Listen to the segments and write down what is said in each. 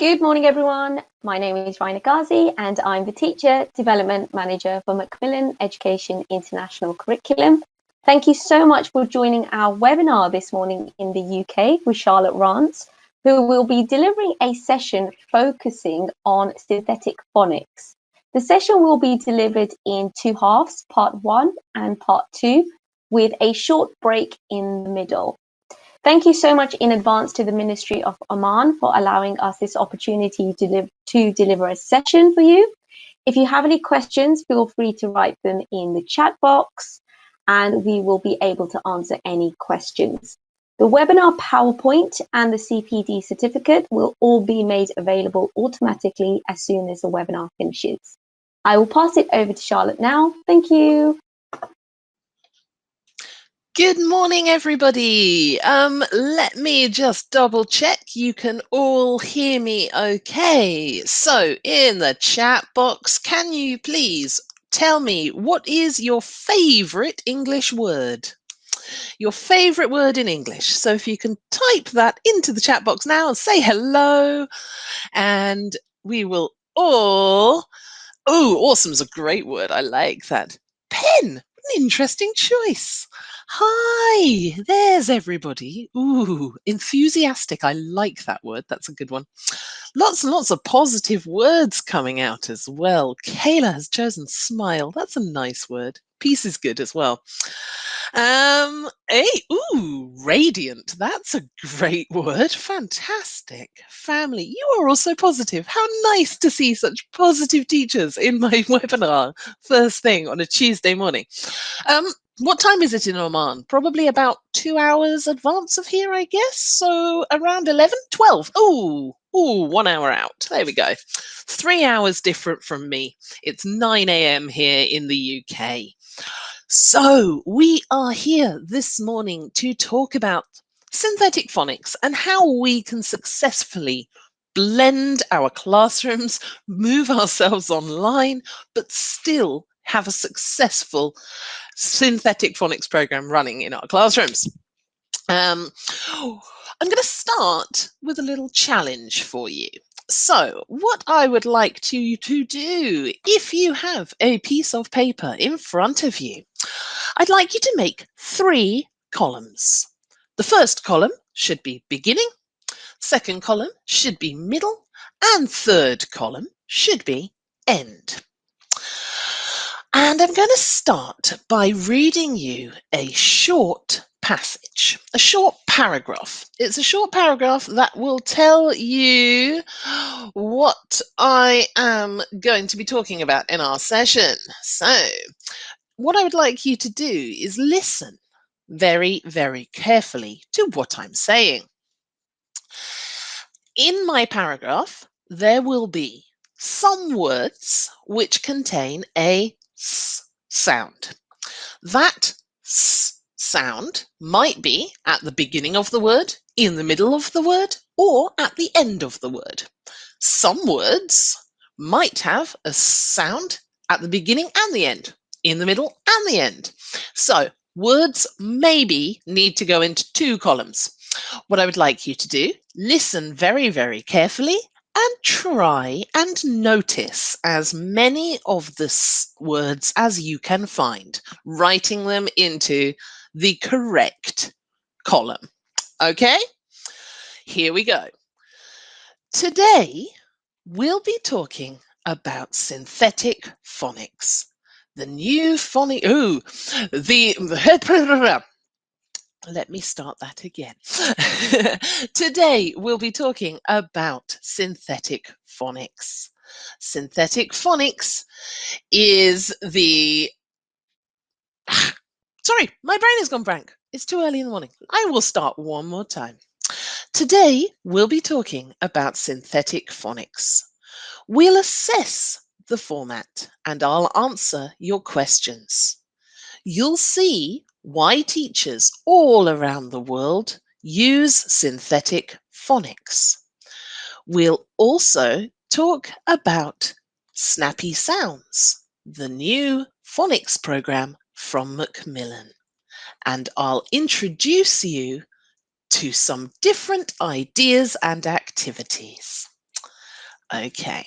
Good morning, everyone. My name is Raina Ghazi, and I'm the Teacher Development Manager for Macmillan Education International Curriculum. Thank you so much for joining our webinar this morning in the UK with Charlotte Rance, who will be delivering a session focusing on synthetic phonics. The session will be delivered in two halves, part 1 and part 2, with a short break in the middle. Thank you so much in advance to the Ministry of Oman for allowing us this opportunity to deliver a session for you. If you have any questions, feel free to write them in the chat box and we will be able to answer any questions. The webinar PowerPoint and the CPD certificate will all be made available automatically as soon as the webinar finishes. I will pass it over to Charlotte now. Thank you. Good morning, everybody. Let me just double check you can all hear me okay. So in the chat box, can you please tell me what is your favorite English word? Your favorite word in English. So if you can type that into the chat box now and say hello, and we will all... Oh, awesome's a great word. I like that. Pen. An interesting choice. Hi, there's everybody. Ooh, enthusiastic. I like that word. That's a good one. Lots and lots of positive words coming out as well. Kayla has chosen smile. That's a nice word. Peace is good as well. Radiant. That's a great word. Fantastic. Family. You are also positive. How nice to see such positive teachers in my webinar first thing on a Tuesday morning. What time is it in Oman? Probably about 2 hours advance of here, I guess. So around 11, 12. Ooh, 1 hour out. There we go. 3 hours different from me. It's 9 a.m. here in the UK. So we are here this morning to talk about synthetic phonics and how we can successfully blend our classrooms, move ourselves online, but still have a successful synthetic phonics program running in our classrooms. I'm going to start with a little challenge for you. So what I would like you to do, if you have a piece of paper in front of you, I'd like you to make 3 columns. The first column should be beginning, second column should be middle, and third column should be end. And I'm going to start by reading you a short passage, a short paragraph. It's a short paragraph that will tell you what I am going to be talking about in our session. So what I would like you to do is listen very, very carefully to what I'm saying. In my paragraph, there will be some words which contain a s sound. That s sound might be at the beginning of the word, in the middle of the word, or at the end of the word. Some words might have a sound at the beginning and the end, in the middle and the end. So words maybe need to go into 2 columns. What I would like you to do, listen very, very carefully and try and notice as many of the words as you can find, writing them into the correct column. Okay, here we go. Today, we'll be talking about synthetic phonics. The new phonic... Let me start that again. Today, we'll be talking about synthetic phonics. Synthetic phonics is the... Sorry, my brain has gone blank. It's too early in the morning. I will start one more time. Today, we'll be talking about synthetic phonics. We'll assess the format and I'll answer your questions. You'll see why teachers all around the world use synthetic phonics. We'll also talk about Snappy Sounds, the new phonics program from Macmillan. And I'll introduce you to some different ideas and activities. Okay.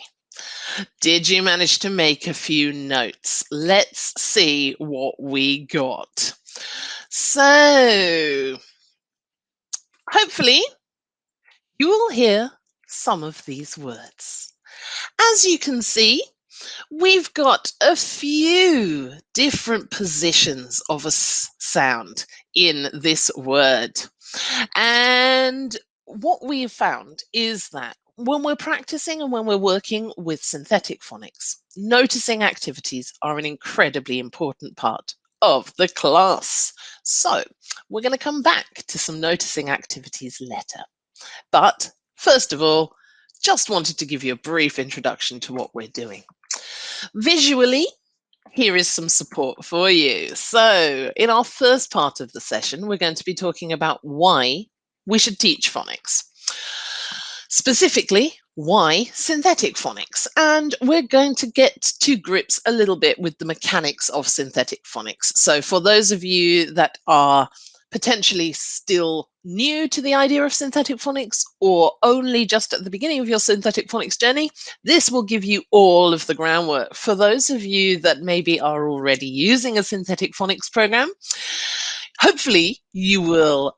Did you manage to make a few notes? Let's see what we got. So, hopefully, you will hear some of these words. As you can see, we've got a few different positions of a sound in this word. And what we have found is that when we're practicing and when we're working with synthetic phonics, noticing activities are an incredibly important part of the class. So we're going to come back to some noticing activities later. But first of all, just wanted to give you a brief introduction to what we're doing. Visually, here is some support for you. So, in our first part of the session, we're going to be talking about why we should teach phonics. Specifically, why synthetic phonics? And we're going to get to grips a little bit with the mechanics of synthetic phonics. So, for those of you that are potentially still new to the idea of synthetic phonics or only just at the beginning of your synthetic phonics journey, this will give you all of the groundwork. For those of you that maybe are already using a synthetic phonics program, hopefully you will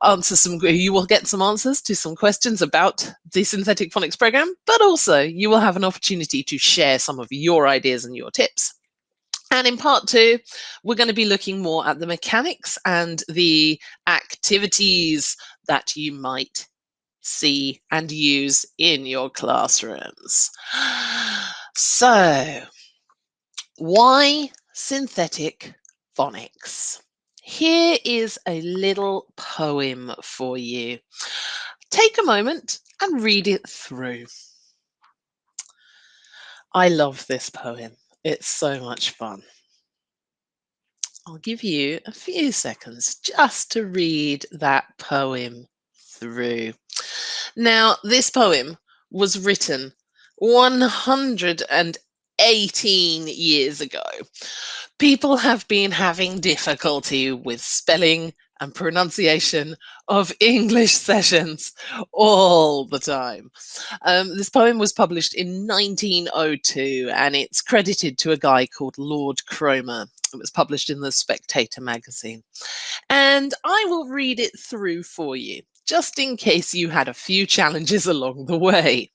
get some answers to some questions about the synthetic phonics program, but also you will have an opportunity to share some of your ideas and your tips. And in part two, we're going to be looking more at the mechanics and the activities that you might see and use in your classrooms. So, why synthetic phonics? Here is a little poem for you. Take a moment and read it through. I love this poem. It's so much fun. I'll give you a few seconds just to read that poem through. Now, this poem was written 118 years ago. People have been having difficulty with spelling and pronunciation of English sessions all the time. This poem was published in 1902 and it's credited to a guy called Lord Cromer. It was published in the Spectator magazine. And I will read it through for you, just in case you had a few challenges along the way.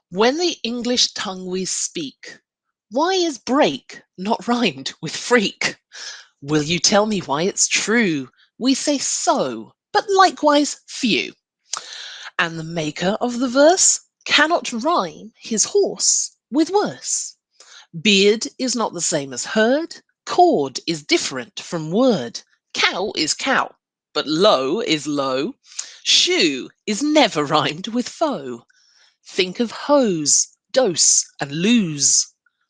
When the English tongue we speak, why is break not rhymed with freak? Will you tell me why it's true? We say so, but likewise few. And the maker of the verse cannot rhyme his horse with worse. Beard is not the same as herd, chord is different from word. Cow is cow, but low is low. Shoe is never rhymed with foe. Think of hose, dose, and lose.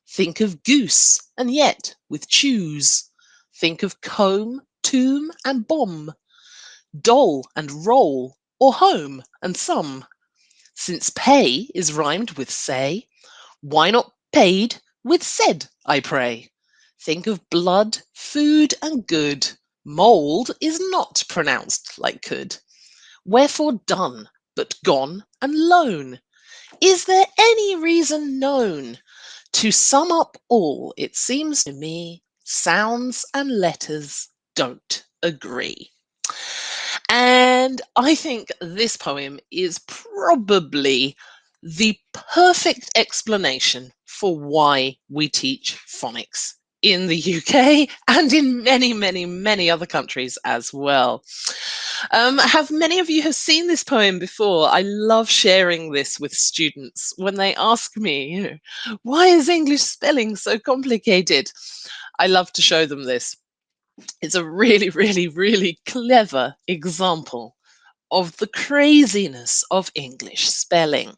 Think of goose, and yet with choose. Think of comb, tomb, and bomb. Dole and roll, or home and some. Since pay is rhymed with say, why not paid with said, I pray? Think of blood, food, and good. Mould is not pronounced like could. Wherefore done, but gone and loan? Is there any reason known? To sum up all, it seems to me, sounds and letters don't agree. And I think this poem is probably the perfect explanation for why we teach phonics in the UK and in many, many, many other countries as well. Have many of you have seen this poem before? I love sharing this with students when they ask me, why is English spelling so complicated? I love to show them this. It's a really, really, really clever example of the craziness of English spelling.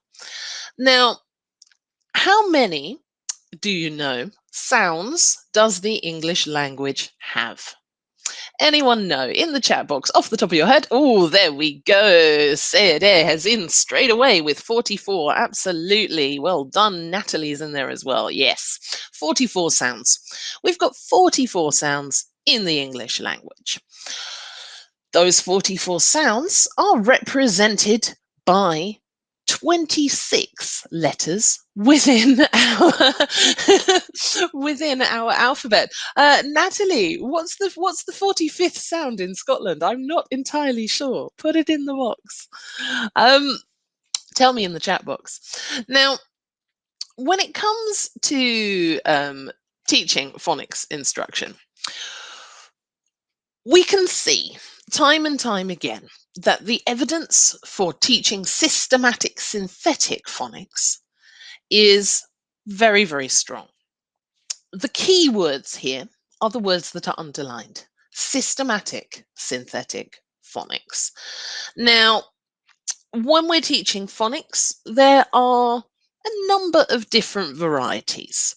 Now, how many do you know sounds does the English language have? Anyone know in the chat box off the top of your head? Oh, there we go. Sayed has in straight away with 44. Absolutely. Well done. Natalie's in there as well. Yes, 44 sounds. We've got 44 sounds in the English language. Those 44 sounds are represented by 26 letters within our within our alphabet. Natalie, what's the 45th sound in Scotland? I'm not entirely sure. Put it in the box. Tell me in the chat box. Now, when it comes to teaching phonics instruction, we can see time and time again that the evidence for teaching systematic synthetic phonics is very, very strong. The key words here are the words that are underlined: systematic synthetic phonics. Now, when we're teaching phonics, there are a number of different varieties.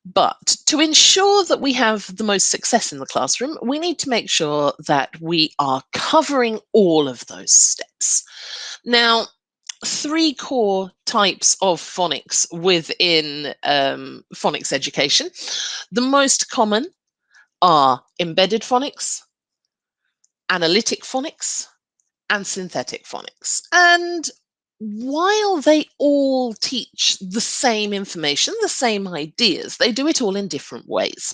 But to ensure that we have the most success in the classroom, we need to make sure that we are covering all of those steps. Now, three core types of phonics within phonics education. The most common are embedded phonics, analytic phonics, and synthetic phonics. And while they all teach the same information, the same ideas, they do it all in different ways.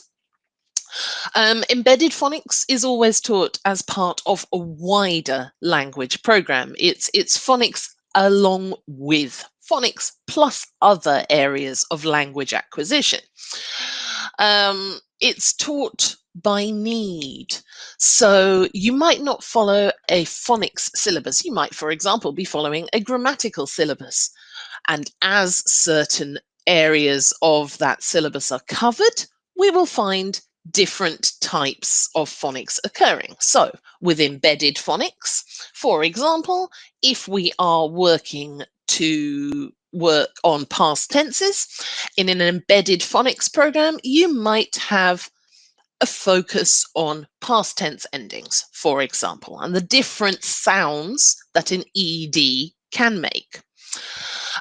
Embedded phonics is always taught as part of a wider language program. It's phonics along with phonics plus other areas of language acquisition. It's taught by need. So you might not follow a phonics syllabus. You might, for example, be following a grammatical syllabus. And as certain areas of that syllabus are covered, we will find different types of phonics occurring. So with embedded phonics, for example, if we are working to work on past tenses in an embedded phonics program, you might have a focus on past tense endings, for example, and the different sounds that an ED can make.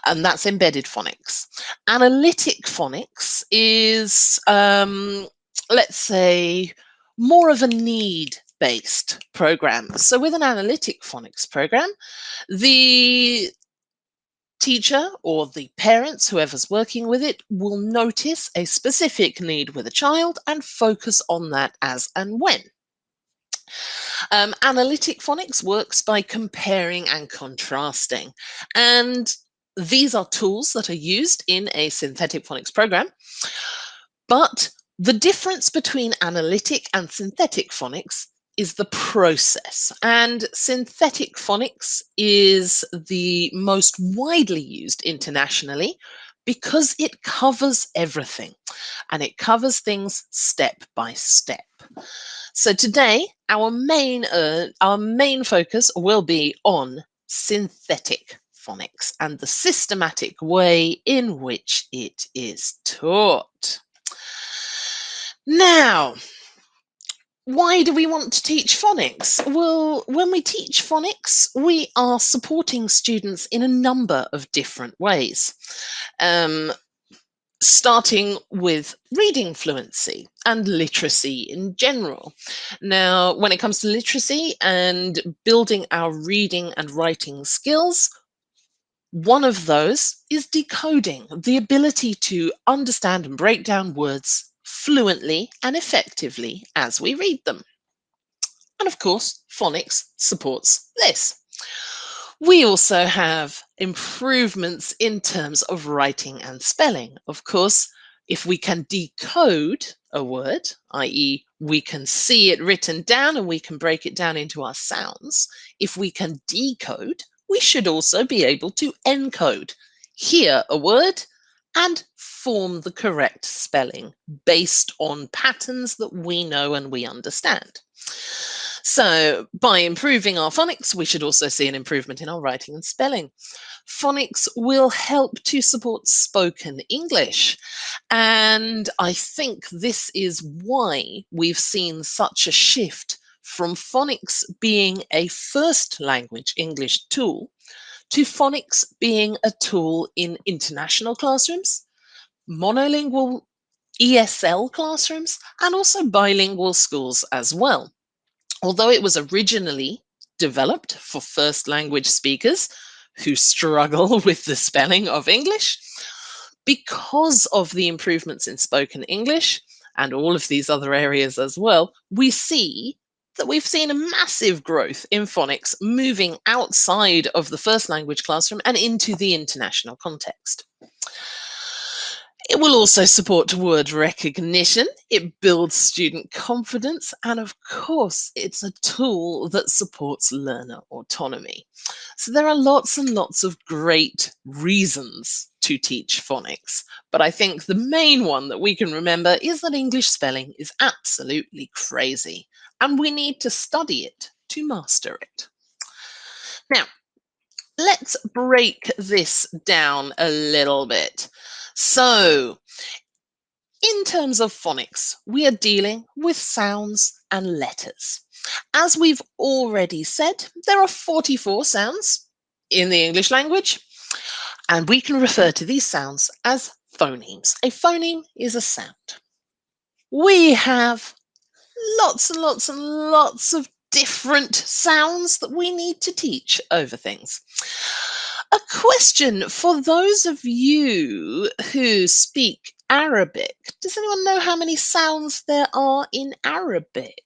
And that's embedded phonics. Analytic phonics is, let's say, more of a need-based program. So with an analytic phonics program, the teacher or the parents, whoever's working with it, will notice a specific need with a child and focus on that as and when. Analytic phonics works by comparing and contrasting, and these are tools that are used in a synthetic phonics program. But the difference between analytic and synthetic phonics is the process, and synthetic phonics is the most widely used internationally because it covers everything and it covers things step by step. So today our main focus will be on synthetic phonics and the systematic way in which it is taught. Now, why do we want to teach phonics? Well, when we teach phonics, we are supporting students in a number of different ways. Starting with reading fluency and literacy in general. Now, when it comes to literacy and building our reading and writing skills, one of those is decoding, the ability to understand and break down words fluently and effectively as we read them. And of course, phonics supports this. We also have improvements in terms of writing and spelling. Of course, if we can decode a word, i.e. we can see it written down and we can break it down into our sounds, if we can decode, we should also be able to encode, hear a word and form the correct spelling based on patterns that we know and we understand. So by improving our phonics, we should also see an improvement in our writing and spelling. Phonics will help to support spoken English. And I think this is why we've seen such a shift from phonics being a first language English tool to phonics being a tool in international classrooms, monolingual ESL classrooms, and also bilingual schools as well. Although it was originally developed for first language speakers, who struggle with the spelling of English. Because of the improvements in spoken English and all of these other areas as well, we see that we've seen a massive growth in phonics moving outside of the first language classroom and into the international context. It will also support word recognition, it builds student confidence, and of course, it's a tool that supports learner autonomy. So there are lots and lots of great reasons to teach phonics, but I think the main one that we can remember is that English spelling is absolutely crazy, and we need to study it to master it. Now, let's break this down a little bit. So, in terms of phonics, we are dealing with sounds and letters. As we've already said, there are 44 sounds in the English language, and we can refer to these sounds as phonemes. A phoneme is a sound. We have lots and lots and lots of different sounds that we need to teach over things. A question for those of you who speak Arabic. Does anyone know how many sounds there are in Arabic?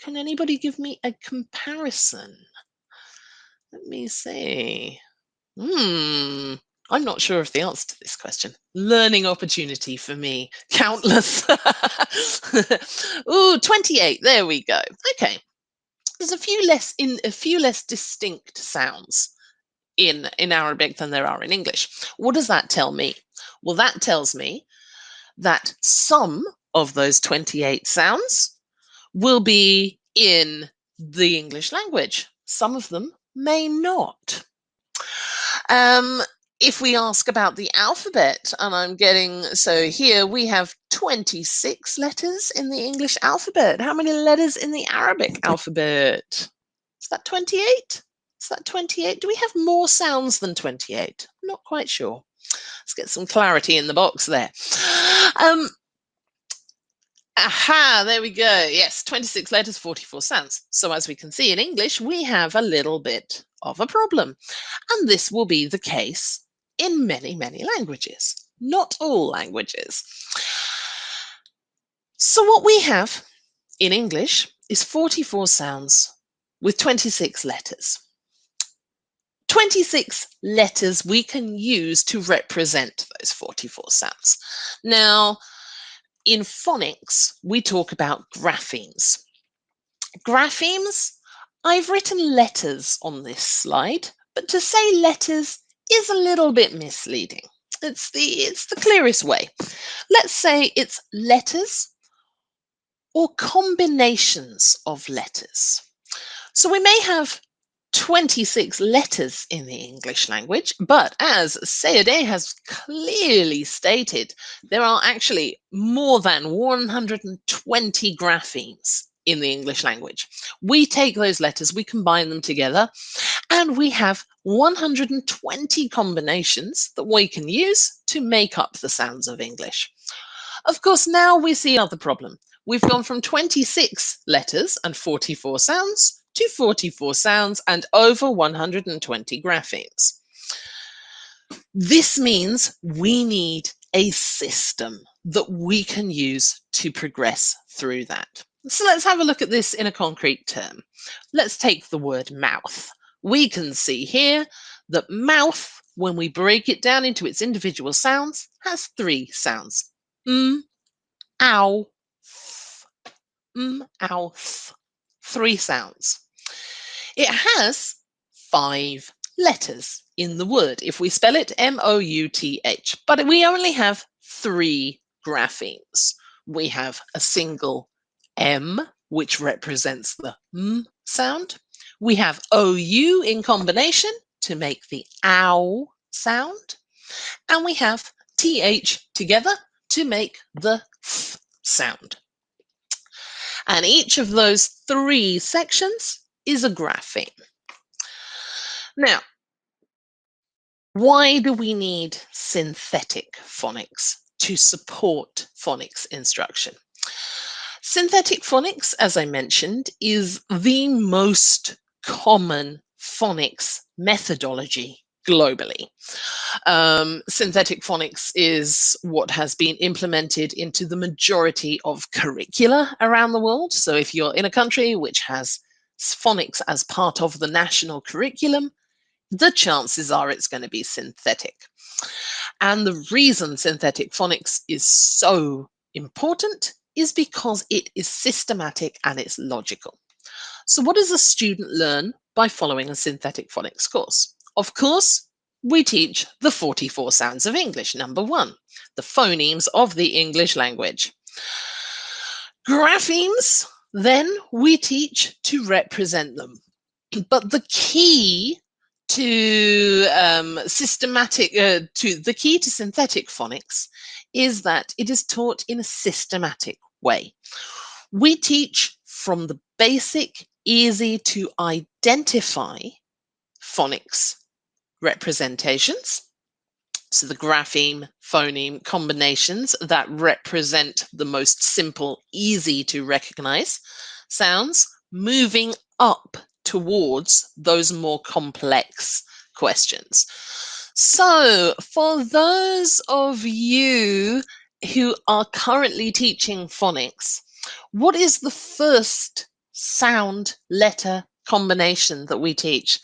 Can anybody give me a comparison? Let me see. I'm not sure of the answer to this question. Learning opportunity for me. Countless. Ooh, 28. There we go. Okay. There's a few less distinct sounds in Arabic than there are in English. What does that tell me? Well, that tells me that some of those 28 sounds will be in the English language. Some of them may not. If we ask about the alphabet, and so here we have 26 letters in the English alphabet. How many letters in the Arabic alphabet? Is that 28? Is that 28? Do we have more sounds than 28? I'm not quite sure. Let's get some clarity in the box there. Aha, there we go. Yes, 26 letters, 44 sounds. So as we can see in English, we have a little bit of a problem. And this will be the case in many, many languages. Not all languages. So what we have in English is 44 sounds with 26 letters. 26 letters we can use to represent those 44 sounds. Now, in phonics, we talk about graphemes. Graphemes, I've written letters on this slide, but to say letters is a little bit misleading. It's the clearest way. Let's say it's letters or combinations of letters. So we may have 26 letters in the English language, but as Sayede has clearly stated, there are actually more than 120 graphemes in the English language. We take those letters, we combine them together, and we have 120 combinations that we can use to make up the sounds of English. Of course, now we see another problem. We've gone from 26 letters and 44 sounds to 44 sounds and over 120 graphemes. This means we need a system that we can use to progress through that. So let's have a look at this in a concrete term. Let's take the word mouth. We can see here that mouth, when we break it down into its individual sounds, has 3 sounds. Ow, ow, th. 3 sounds. It has 5 letters in the word if we spell it M-O-U-T-H, but we only have 3 graphemes. We have a single M, which represents the M sound. We have OU in combination to make the ow sound. And we have TH together to make the th sound. And each of those 3 sections is a grapheme. Now, why do we need synthetic phonics to support phonics instruction? Synthetic phonics, as I mentioned, is the most common phonics methodology globally. Synthetic phonics is what has been implemented into the majority of curricula around the world. So if you're in a country which has phonics as part of the national curriculum, the chances are it's going to be synthetic. And the reason synthetic phonics is so important is because it is systematic and it's logical. So what does a student learn by following a synthetic phonics course? Of course, we teach the 44 sounds of English, number one, the phonemes of the English language. Graphemes, then we teach to represent them. But the key to the key to synthetic phonics is that it is taught in a systematic way. We teach from the basic, easy to identify phonics representations. So the grapheme, phoneme combinations that represent the most simple, easy to recognize sounds, moving up towards those more complex questions. So for those of you who are currently teaching phonics, what is the first sound letter combination that we teach?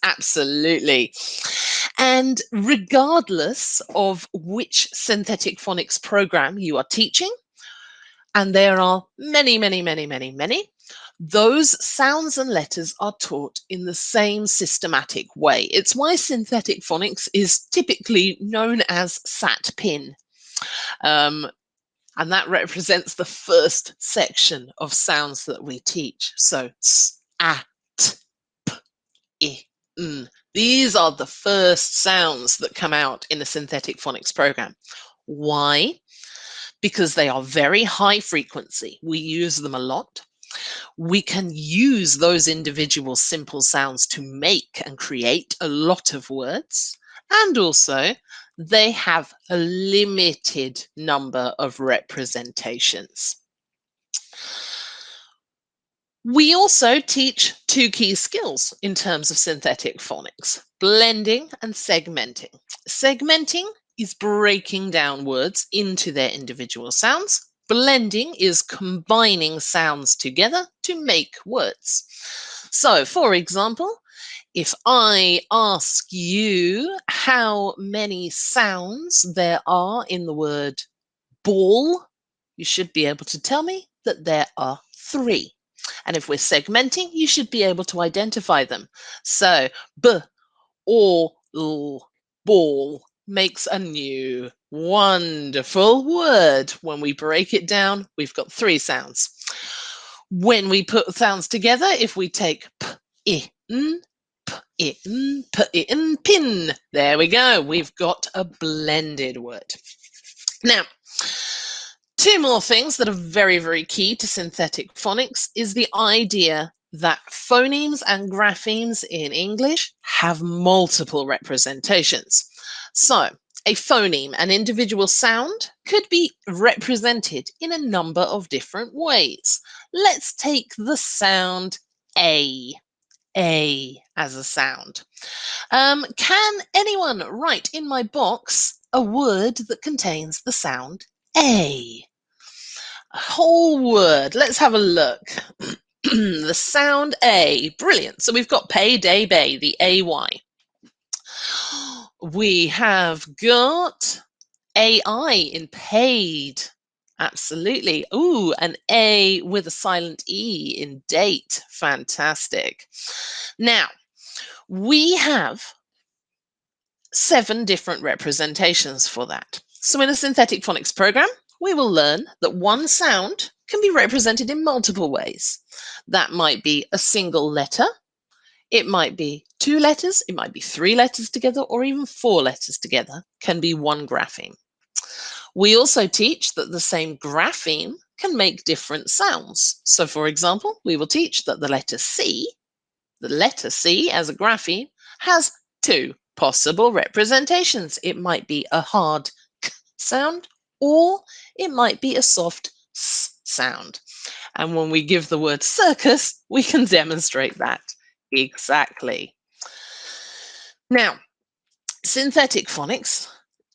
Absolutely. And regardless of which synthetic phonics program you are teaching, and there are many, many, many, many, many, those sounds and letters are taught in the same systematic way. It's why synthetic phonics is typically known as SAT-PIN. And that represents the first section of sounds that we teach. So s, a, t, p, I, n. These are the first sounds that come out in a synthetic phonics program. Why? Because they are very high frequency. We use them a lot. We can use those individual simple sounds to make and create a lot of words. And also, they have a limited number of representations. We also teach two key skills in terms of synthetic phonics: blending and segmenting. Segmenting is breaking down words into their individual sounds. Blending is combining sounds together to make words. So, for example, if I ask you how many sounds there are in the word ball, you should be able to tell me that there are 3. And if we're segmenting, you should be able to identify them. So, b, or, l, ball makes a new wonderful word. When we break it down, we've got 3 sounds. When we put sounds together, if we take p, I, n, p, I, n, p, I, n, pin, there we go. We've got a blended word. Now, 2 more things that are very, very key to synthetic phonics is the idea that phonemes and graphemes in English have multiple representations. So, a phoneme, an individual sound, could be represented in a number of different ways. Let's take the sound A. A as a sound. Can anyone write in my box a word that contains the sound A? A whole word. Let's have a look. The sound A. Brilliant. So we've got pay, day, bay, the AY. We have got AI in paid. Absolutely. Ooh, an A with a silent E in date. Fantastic. Now, we have 7 different representations for that. So in a synthetic phonics program, we will learn that one sound can be represented in multiple ways. That might be a single letter, it might be 2 letters, it might be 3 letters together, or even 4 letters together can be one grapheme. We also teach that the same grapheme can make different sounds. So for example, we will teach that the letter C as a grapheme has 2 possible representations. It might be a hard k sound, or it might be a soft s sound. And when we give the word circus, we can demonstrate that exactly. Now, Synthetic phonics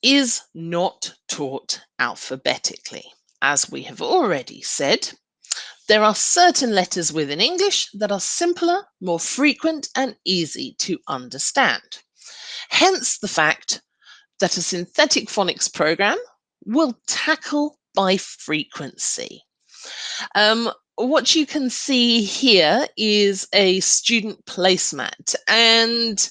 is not taught alphabetically. As we have already said, there are certain letters within English that are simpler, more frequent, and easy to understand. Hence the fact that a synthetic phonics program will tackle by frequency. What you can see here is a student placemat, and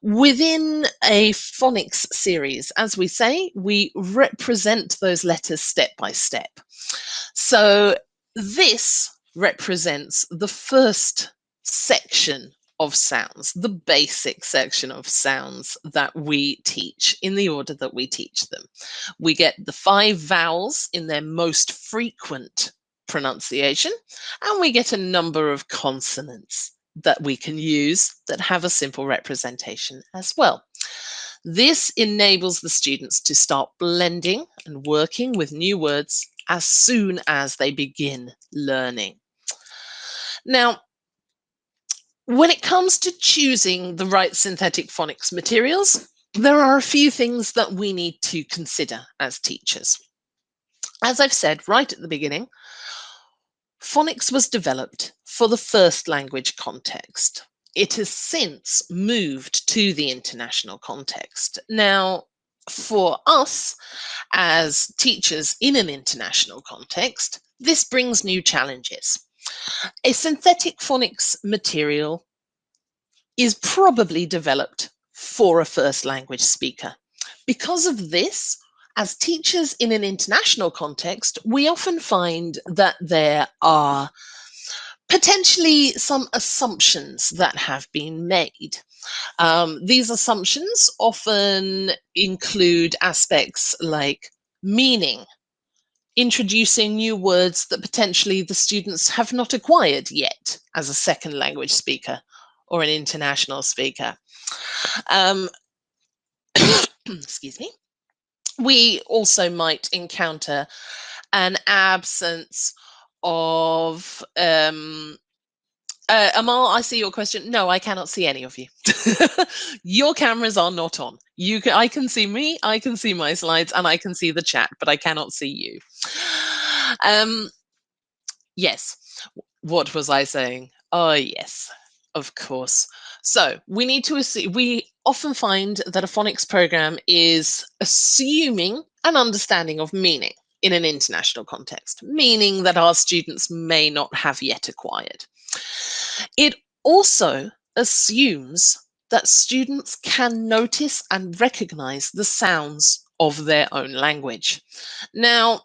within a phonics series, as we say, we represent those letters step by step. So this represents the first section of sounds, the basic section of sounds that we teach in the order that we teach them. We get the 5 vowels in their most frequent pronunciation, and we get a number of consonants that we can use that have a simple representation as well. This enables the students to start blending and working with new words as soon as they begin learning. Now, when it comes to choosing the right synthetic phonics materials, there are a few things that we need to consider as teachers. As I've said right at the beginning, phonics was developed for the first language context. It has since moved to the international context. Now, for us as teachers in an international context, this brings new challenges. A synthetic phonics material is probably developed for a first language speaker. Because of this, as teachers in an international context, we often find that there are potentially some assumptions that have been made. These assumptions often include aspects like meaning, introducing new words that potentially the students have not acquired yet as a second language speaker or an international speaker. Excuse me. We also might encounter an absence of Amal, I see your question. No, I cannot see any of you. Your cameras are not on. I can see me, I can see my slides, and I can see the chat, but I cannot see you. Yes. What was I saying? Oh, yes, of course. So we need to assume, we often find that a phonics program is assuming an understanding of meaning in an international context, meaning that our students may not have yet acquired. It also assumes that students can notice and recognize the sounds of their own language. Now,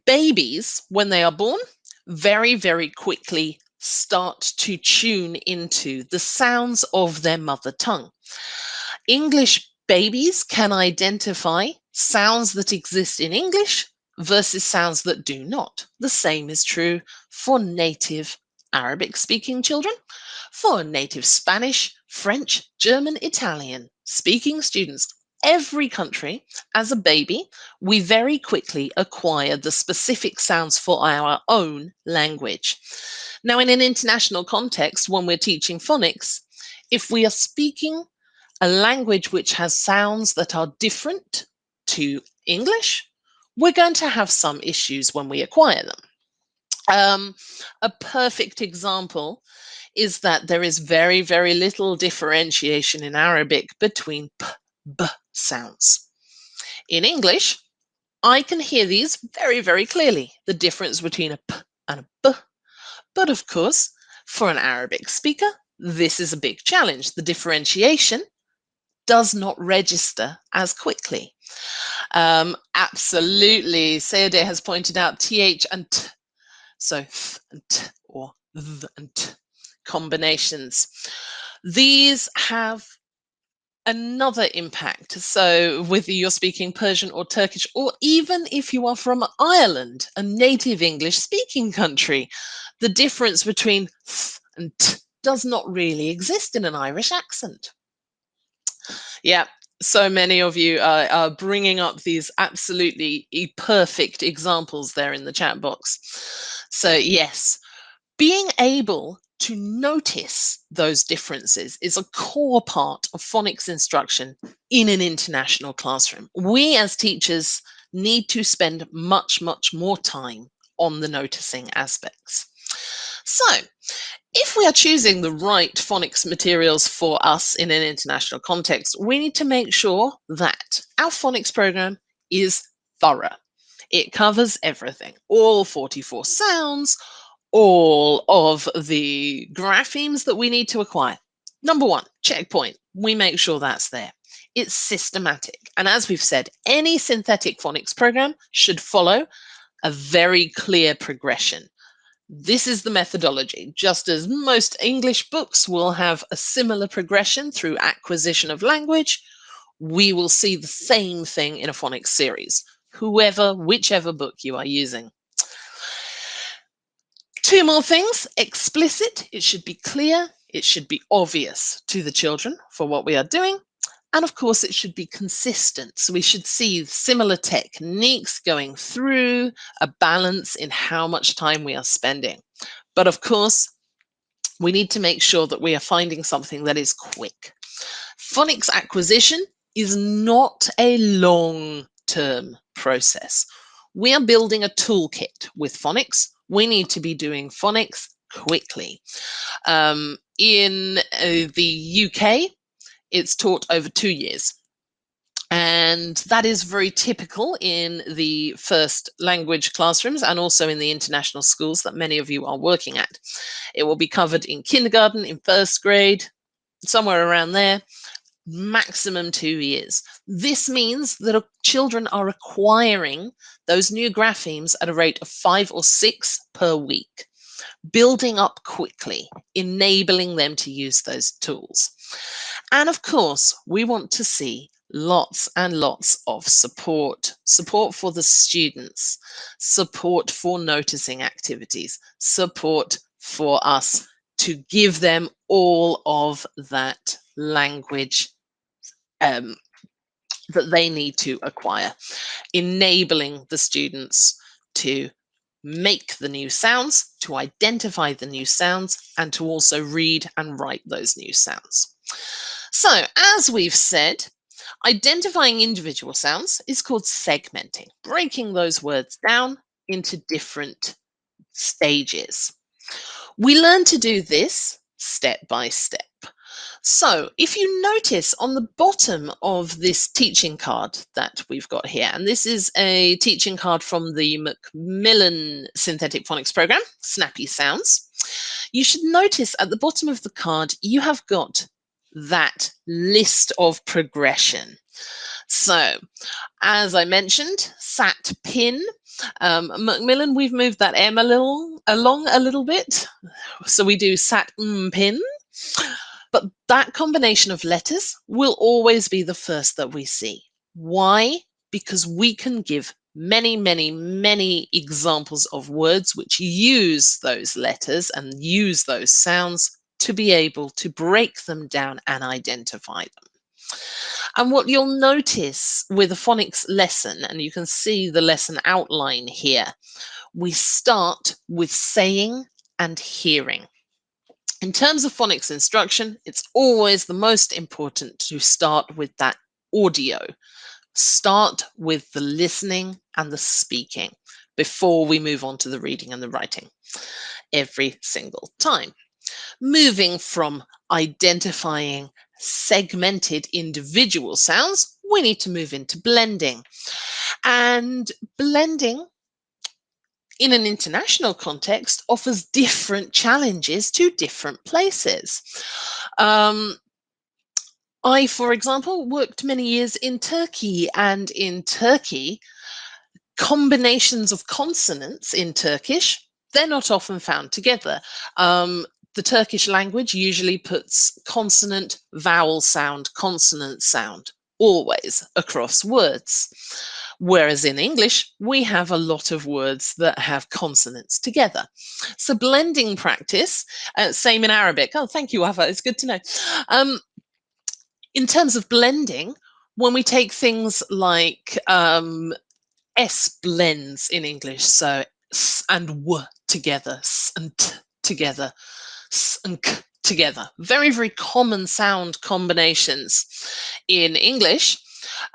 babies, when they are born, very, very quickly start to tune into the sounds of their mother tongue. English babies can identify sounds that exist in English versus sounds that do not. The same is true for native Arabic speaking children, for native Spanish, French, German, Italian speaking students. Every country, as a baby, we very quickly acquire the specific sounds for our own language. Now, in an international context, when we're teaching phonics, if we are speaking a language which has sounds that are different to English, we're going to have some issues when we acquire them. A perfect example is that there is very, very little differentiation in Arabic between p, b sounds. In English, I can hear these very, very clearly, the difference between a p and a b. But of course, for an Arabic speaker, this is a big challenge. The differentiation does not register as quickly. Absolutely. Sayade has pointed out th and t. So th and t or th and t combinations. These have another impact. So whether you're speaking Persian or Turkish, or even if you are from Ireland, a native English speaking country, the difference between th and t does not really exist in an Irish accent. Yeah, so many of you are bringing up these absolutely perfect examples there in the chat box. So yes, being able to notice those differences is a core part of phonics instruction in an international classroom. We as teachers need to spend much, much more time on the noticing aspects. So, if we are choosing the right phonics materials for us in an international context, we need to make sure that our phonics program is thorough. It covers everything, all 44 sounds, all of the graphemes that we need to acquire. Number one, checkpoint. We make sure that's there. It's systematic. And as we've said, any synthetic phonics program should follow a very clear progression. This is the methodology. Just as most English books will have a similar progression through acquisition of language, we will see the same thing in a phonics series, whichever book you are using. Two more things. Explicit. It should be clear. It should be obvious to the children for what we are doing. And of course, it should be consistent. So we should see similar techniques going through, a balance in how much time we are spending. But of course, we need to make sure that we are finding something that is quick. Phonics acquisition is not a long-term process. We are building a toolkit with phonics. We need to be doing phonics quickly. In the UK, it's taught over 2 years. And that is very typical in the first language classrooms and also in the international schools that many of you are working at. It will be covered in kindergarten, in first grade, somewhere around there, maximum 2 years. This means that children are acquiring those new graphemes at a rate of 5 or 6 per week, building up quickly, enabling them to use those tools. And of course, we want to see lots and lots of support for the students, support for noticing activities, support for us to give them all of that language that they need to acquire, enabling the students to make the new sounds, to identify the new sounds, and to also read and write those new sounds. So, as we've said, identifying individual sounds is called segmenting, breaking those words down into different stages. We learn to do this step by step. So if you notice on the bottom of this teaching card that we've got here, and this is a teaching card from the Macmillan Synthetic Phonics Program, Snappy Sounds, you should notice at the bottom of the card, you have got that list of progression. So, as I mentioned, sat pin. Macmillan, we've moved that M along a little bit. So we do sat pin. But that combination of letters will always be the first that we see. Why? Because we can give many, many, many examples of words which use those letters and use those sounds to be able to break them down and identify them. And what you'll notice with a phonics lesson, and you can see the lesson outline here, we start with saying and hearing. In terms of phonics instruction, it's always the most important to start with that audio. Start with the listening and the speaking before we move on to the reading and the writing every single time. Moving from identifying segmented individual sounds, we need to move into blending. And blending in an international context offers different challenges to different places. I, for example, worked many years in Turkey, and in Turkey, combinations of consonants in Turkish, they're not often found together. The Turkish language usually puts consonant, vowel sound, consonant sound, always across words. Whereas in English, we have a lot of words that have consonants together. So blending practice, same in Arabic. Oh, thank you, Wafa. It's good to know. In terms of blending, when we take things like S blends in English, so S and W together, S and T together. s and k together. Very, very common sound combinations in English.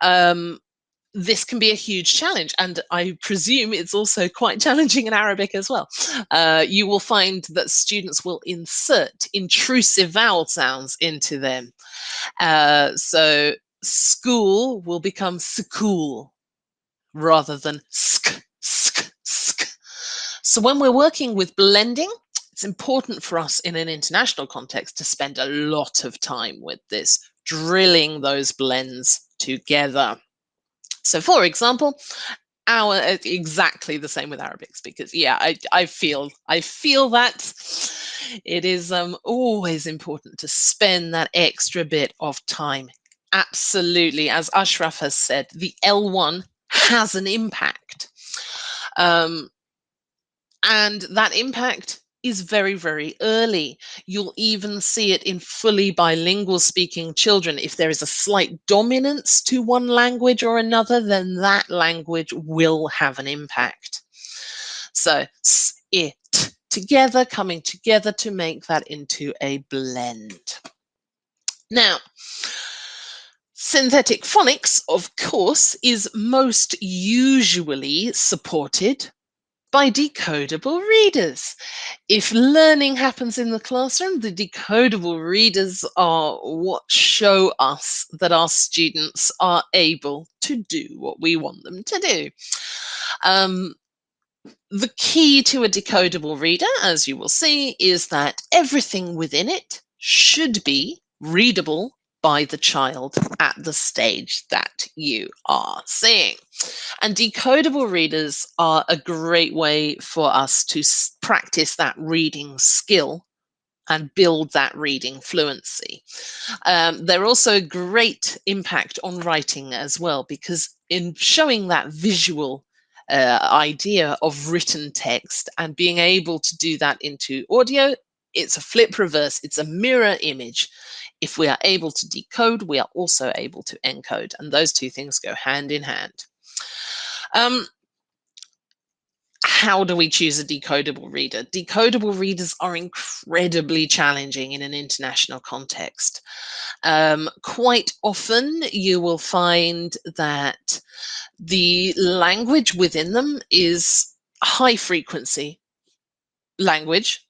Um, this can be a huge challenge, and I presume it's also quite challenging in Arabic as well. You will find that students will insert intrusive vowel sounds into them. So school will become school rather than sk, sk, sk. So when we're working with blending, it's important for us in an international context to spend a lot of time with this, drilling those blends together. So for example, our exactly the same with Arabic speakers. Yeah, I feel that it is always important to spend that extra bit of time. Absolutely, as Ashraf has said, the L1 has an impact. And that impact is very, very early. You'll even see it in fully bilingual speaking children. If there is a slight dominance to one language or another, then that language will have an impact. So, s, it, together, coming together to make that into a blend. Now, synthetic phonics, of course, is most usually supported by decodable readers. If learning happens in the classroom, the decodable readers are what show us that our students are able to do what we want them to do. The key to a decodable reader, as you will see, is that everything within it should be readable by the child at the stage that you are seeing. And decodable readers are a great way for us to practice that reading skill and build that reading fluency. They're also a great impact on writing as well, because in showing that visual idea of written text and being able to do that into audio, it's a flip reverse, it's a mirror image. If we are able to decode, we are also able to encode, and those two things go hand in hand. How do we choose a decodable reader? Decodable readers are incredibly challenging in an international context. Quite often, you will find that the language within them is high frequency language,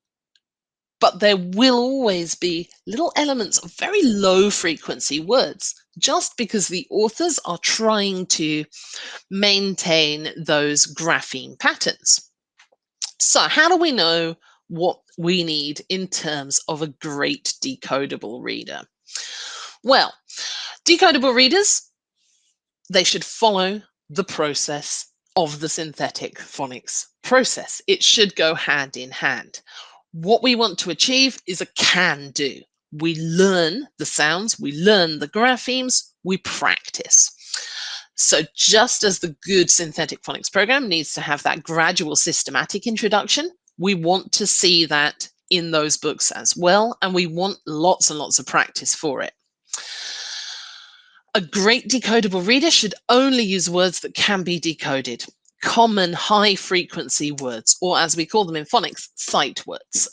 but there will always be little elements of very low frequency words, just because the authors are trying to maintain those grapheme patterns. So how do we know what we need in terms of a great decodable reader? Well, decodable readers, they should follow the process of the synthetic phonics process. It should go hand in hand. What we want to achieve is a can do. We learn the sounds, we learn the graphemes, we practice. So just as the good synthetic phonics program needs to have that gradual systematic introduction, we want to see that in those books as well, and we want lots and lots of practice for it. A great decodable reader should only use words that can be decoded, common high frequency words, or as we call them in phonics, sight words.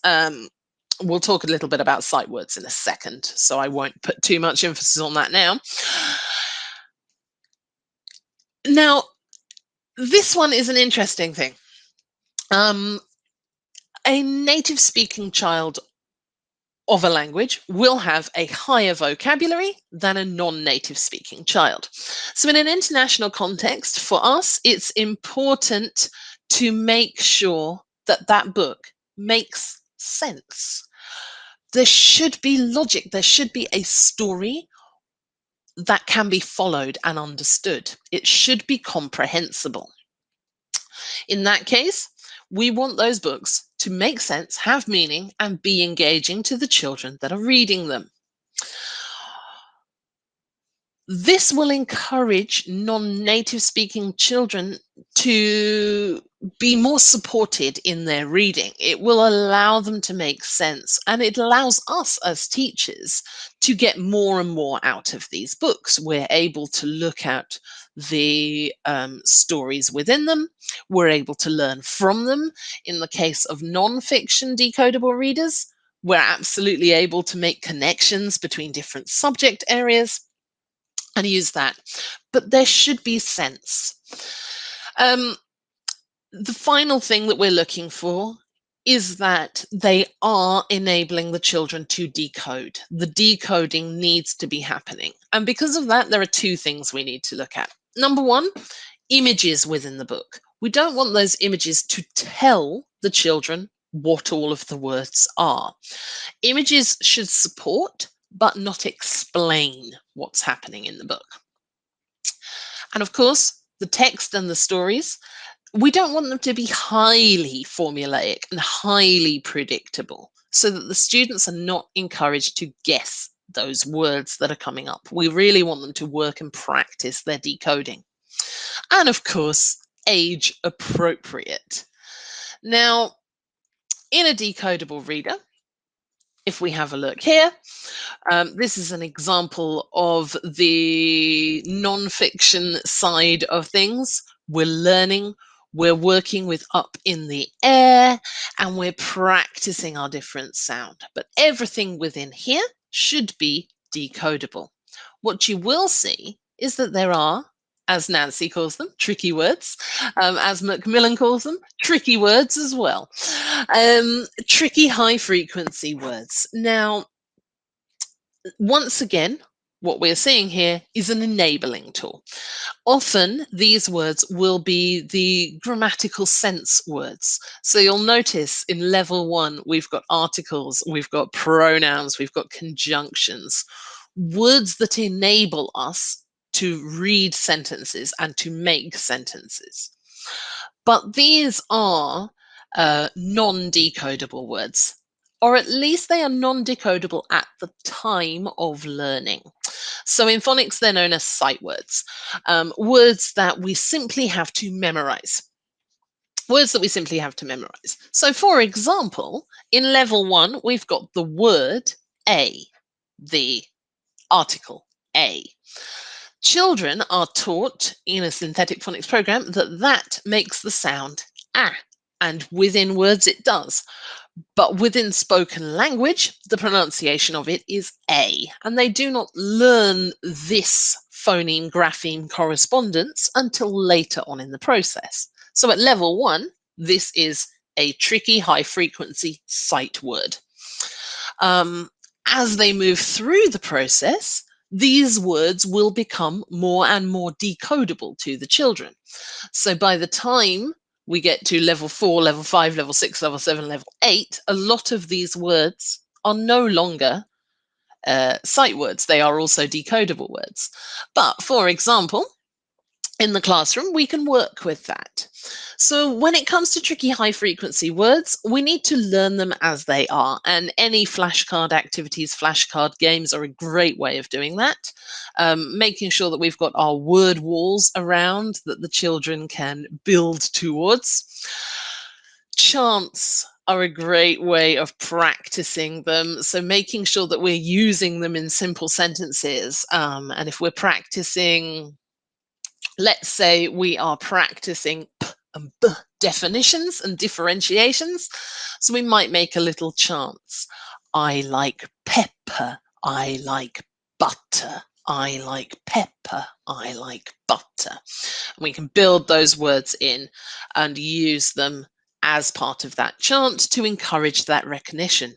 We'll talk a little bit about sight words in a second, so I won't put too much emphasis on that now. Now, this one is an interesting thing. A native speaking child of a language will have a higher vocabulary than a non-native speaking child. So in an international context, for us, it's important to make sure that that book makes sense. There should be logic, there should be a story that can be followed and understood. It should be comprehensible. In that case, we want those books to make sense, have meaning, and be engaging to the children that are reading them. This will encourage non-native speaking children to be more supported in their reading. It will allow them to make sense, and it allows us as teachers to get more and more out of these books. We're able to look at the stories within them. We're able to learn from them. In the case of non-fiction decodable readers, We're absolutely able to make connections between different subject areas and use that. But there should be sense. The final thing that we're looking for is that they are enabling the children to decode. The decoding needs to be happening. And because of that, there are two things we need to look at. Number one, images within the book. We don't want those images to tell the children what all of the words are. Images should support, but not explain what's happening in the book. And of course, the text and the stories, we don't want them to be highly formulaic and highly predictable so that the students are not encouraged to guess those words that are coming up. We really want them to work and practice their decoding. And of course, age appropriate. Now, in a decodable reader, if we have a look here, this is an example of the non-fiction side of things. We're learning, we're working with up in the air, and we're practicing our different sound. But everything within here should be decodable. What you will see is that there are, as Nancy calls them, tricky words, as Macmillan calls them, tricky words as well. Tricky high frequency words. Now, once again, what we're seeing here is an enabling tool. Often these words will be the grammatical sense words. So you'll notice in level 1, we've got articles, we've got pronouns, we've got conjunctions, words that enable us to read sentences and to make sentences. But these are non-decodable words, or at least they are non-decodable at the time of learning. So in phonics, they're known as sight words, words that we simply have to memorize. Words that we simply have to memorize. So for example, in level 1, we've got the word a, the article a. Children are taught in a synthetic phonics program that makes the sound ah, and within words it does. But within spoken language, the pronunciation of it is a, and they do not learn this phoneme grapheme correspondence until later on in the process. So at level 1, this is a tricky high frequency sight word. As they move through the process, these words will become more and more decodable to the children. So by the time we get to level 4, level 5, level 6, level 7, level 8, a lot of these words are no longer sight words. They are also decodable words. But for example, in the classroom, we can work with that. So when it comes to tricky high frequency words, we need to learn them as they are. And any flashcard activities, flashcard games are a great way of doing that. Making sure that we've got our word walls around that the children can build towards. Chants are a great way of practicing them. So making sure that we're using them in simple sentences. And if we're practicing, let's say we are practicing p and b definitions and differentiations. So we might make a little chant. I like pepper. I like butter. I like pepper. I like butter. And we can build those words in and use them as part of that chant to encourage that recognition.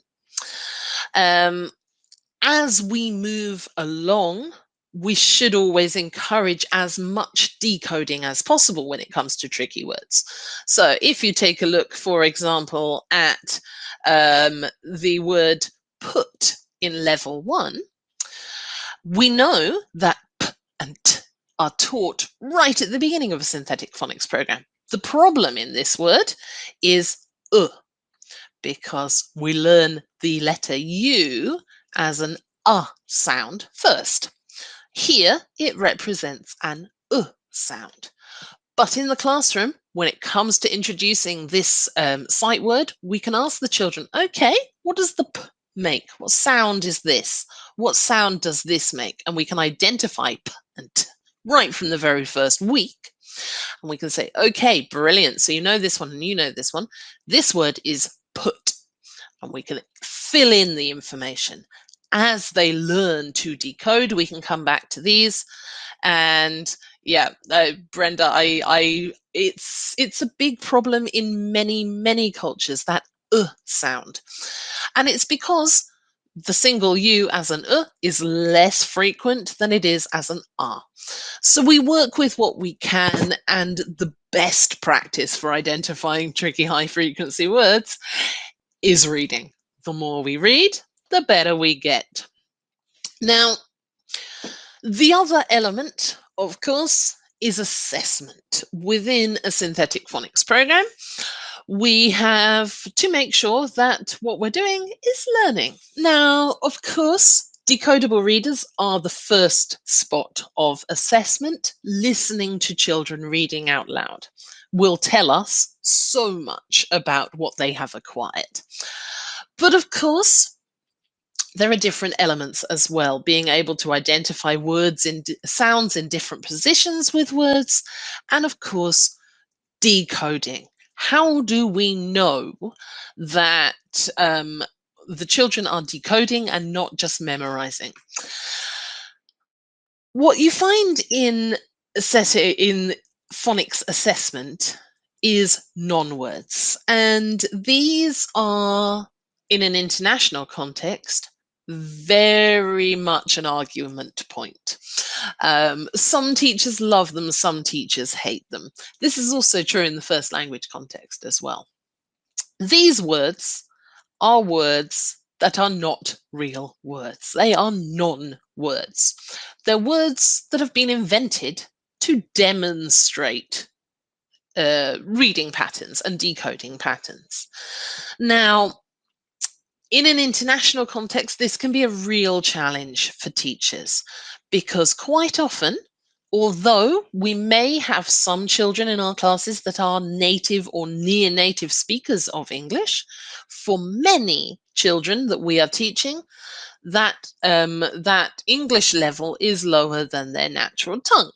As we move along, we should always encourage as much decoding as possible when it comes to tricky words. So if you take a look, for example, at the word put in level 1, we know that p and t are taught right at the beginning of a synthetic phonics program. The problem in this word is because we learn the letter U as an sound first. Here, it represents an sound. But in the classroom, when it comes to introducing this sight word, we can ask the children, okay, what does the p make? What sound is this? What sound does this make? And we can identify p and t right from the very first week. And we can say, okay, brilliant. So you know this one and you know this one. This word is put. and we can fill in the information. As they learn to decode, we can come back to these. And yeah, Brenda, it's a big problem in many cultures, that sound. And it's because the single U as an is less frequent than it is as an R. So we work with what we can, and the best practice for identifying tricky high frequency words is reading. The more we read, the better we get. Now, the other element, of course, is assessment. Within a synthetic phonics program, we have to make sure that what we're doing is learning. Now, of course, decodable readers are the first spot of assessment. Listening to children reading out loud will tell us so much about what they have acquired. But of course, there are different elements as well, being able to identify words in sounds in different positions with words, and of course, decoding. How do we know that the children are decoding and not just memorizing? What you find in phonics assessment is non-words, and these are, in an international context, very much an argument point. Some teachers love them, some teachers hate them. This is also true in the first language context as well. These words are words that are not real words. They are non-words. They're words that have been invented to demonstrate reading patterns and decoding patterns. Now, in an international context, this can be a real challenge for teachers, because quite often, although we may have some children in our classes that are native or near native speakers of English, for many children that we are teaching, that English level is lower than their natural tongue.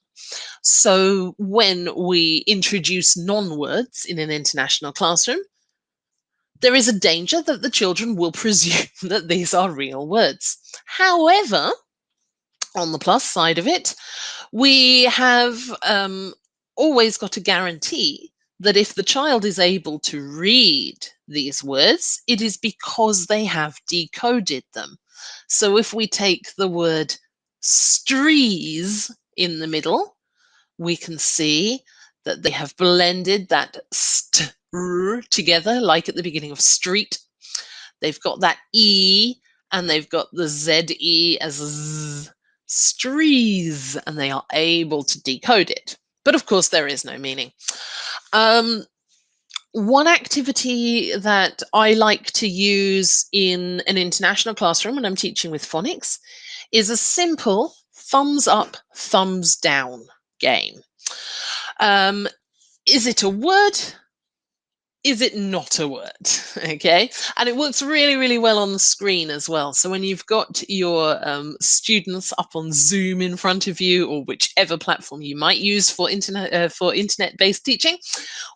So when we introduce non-words in an international classroom, there is a danger that the children will presume that these are real words. However, on the plus side of it, we have always got a guarantee that if the child is able to read these words, it is because they have decoded them. So if we take the word strees in the middle, we can see that they have blended that st together, like at the beginning of street. They've got that E, and they've got the ZE as Z, strees, and they are able to decode it. But of course, there is no meaning. One activity that I like to use in an international classroom when I'm teaching with phonics is a simple thumbs up, thumbs down game. Is it a word? Is it not a word? Okay, and it works really well on the screen as well. So when you've got your students up on Zoom in front of you, or whichever platform you might use for internet-based teaching,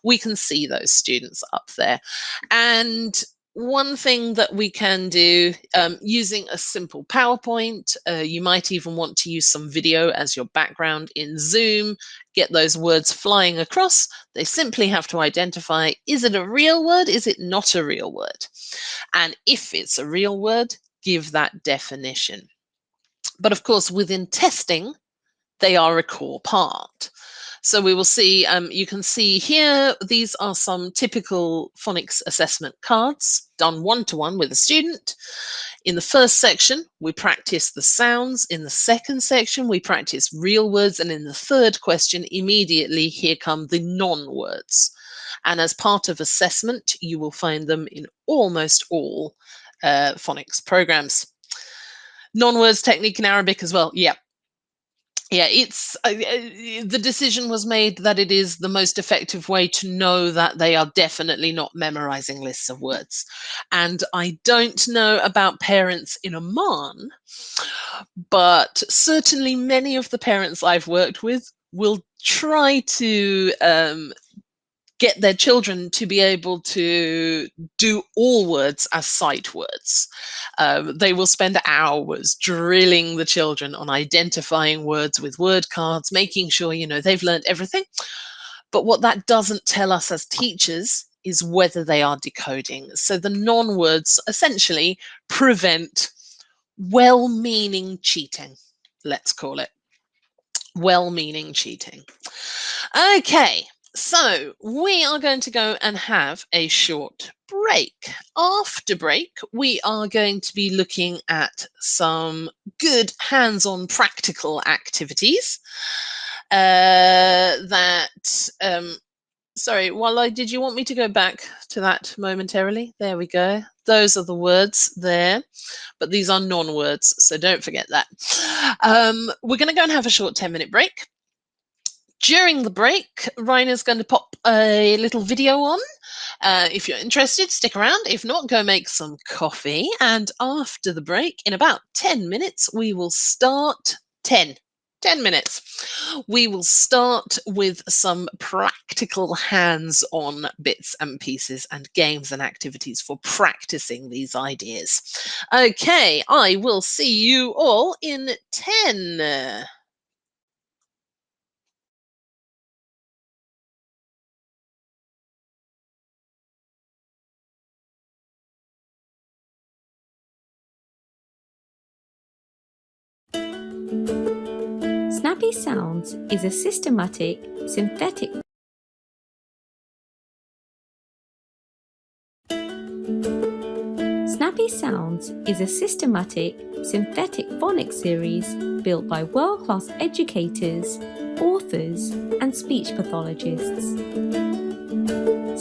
we can see those students up there. And one thing that we can do using a simple PowerPoint, you might even want to use some video as your background in Zoom, get those words flying across. They simply have to identify, is it a real word? Is it not a real word? And if it's a real word, give that definition. But of course, within testing, they are a core part. So we will see, you can see here, these are some typical phonics assessment cards done one-to-one with a student. In the first section, we practice the sounds. In the second section, we practice real words. And in the third question, immediately here come the non-words. And as part of assessment, you will find them in almost all phonics programs. Non-words technique in Arabic as well. Yeah, it's the decision was made that it is the most effective way to know that they are definitely not memorizing lists of words. And I don't know about parents in Oman, but certainly many of the parents I've worked with will try to get their children to be able to do all words as sight words. They will spend hours drilling the children on identifying words with word cards, making sure, they've learned everything. But what that doesn't tell us as teachers is whether they are decoding. So the non-words essentially prevent well-meaning cheating, let's call it. Well-meaning cheating. Okay, so we are going to go and have a short break. After break, we are going to be looking at some good hands-on practical activities sorry, did you want me to go back to that momentarily? There we go. Those are the words there, but these are non-words, so don't forget that. We're going to go and have a short 10-minute break. During the break, Rainer's going to pop a little video on. If you're interested, stick around. If not, go make some coffee. And after the break, in about 10 minutes, we will start 10 minutes. We will start with some practical hands-on bits and pieces and games and activities for practicing these ideas. Okay, I will see you all in 10. Snappy Sounds is a systematic, synthetic phonics series built by world-class educators, authors, and speech pathologists.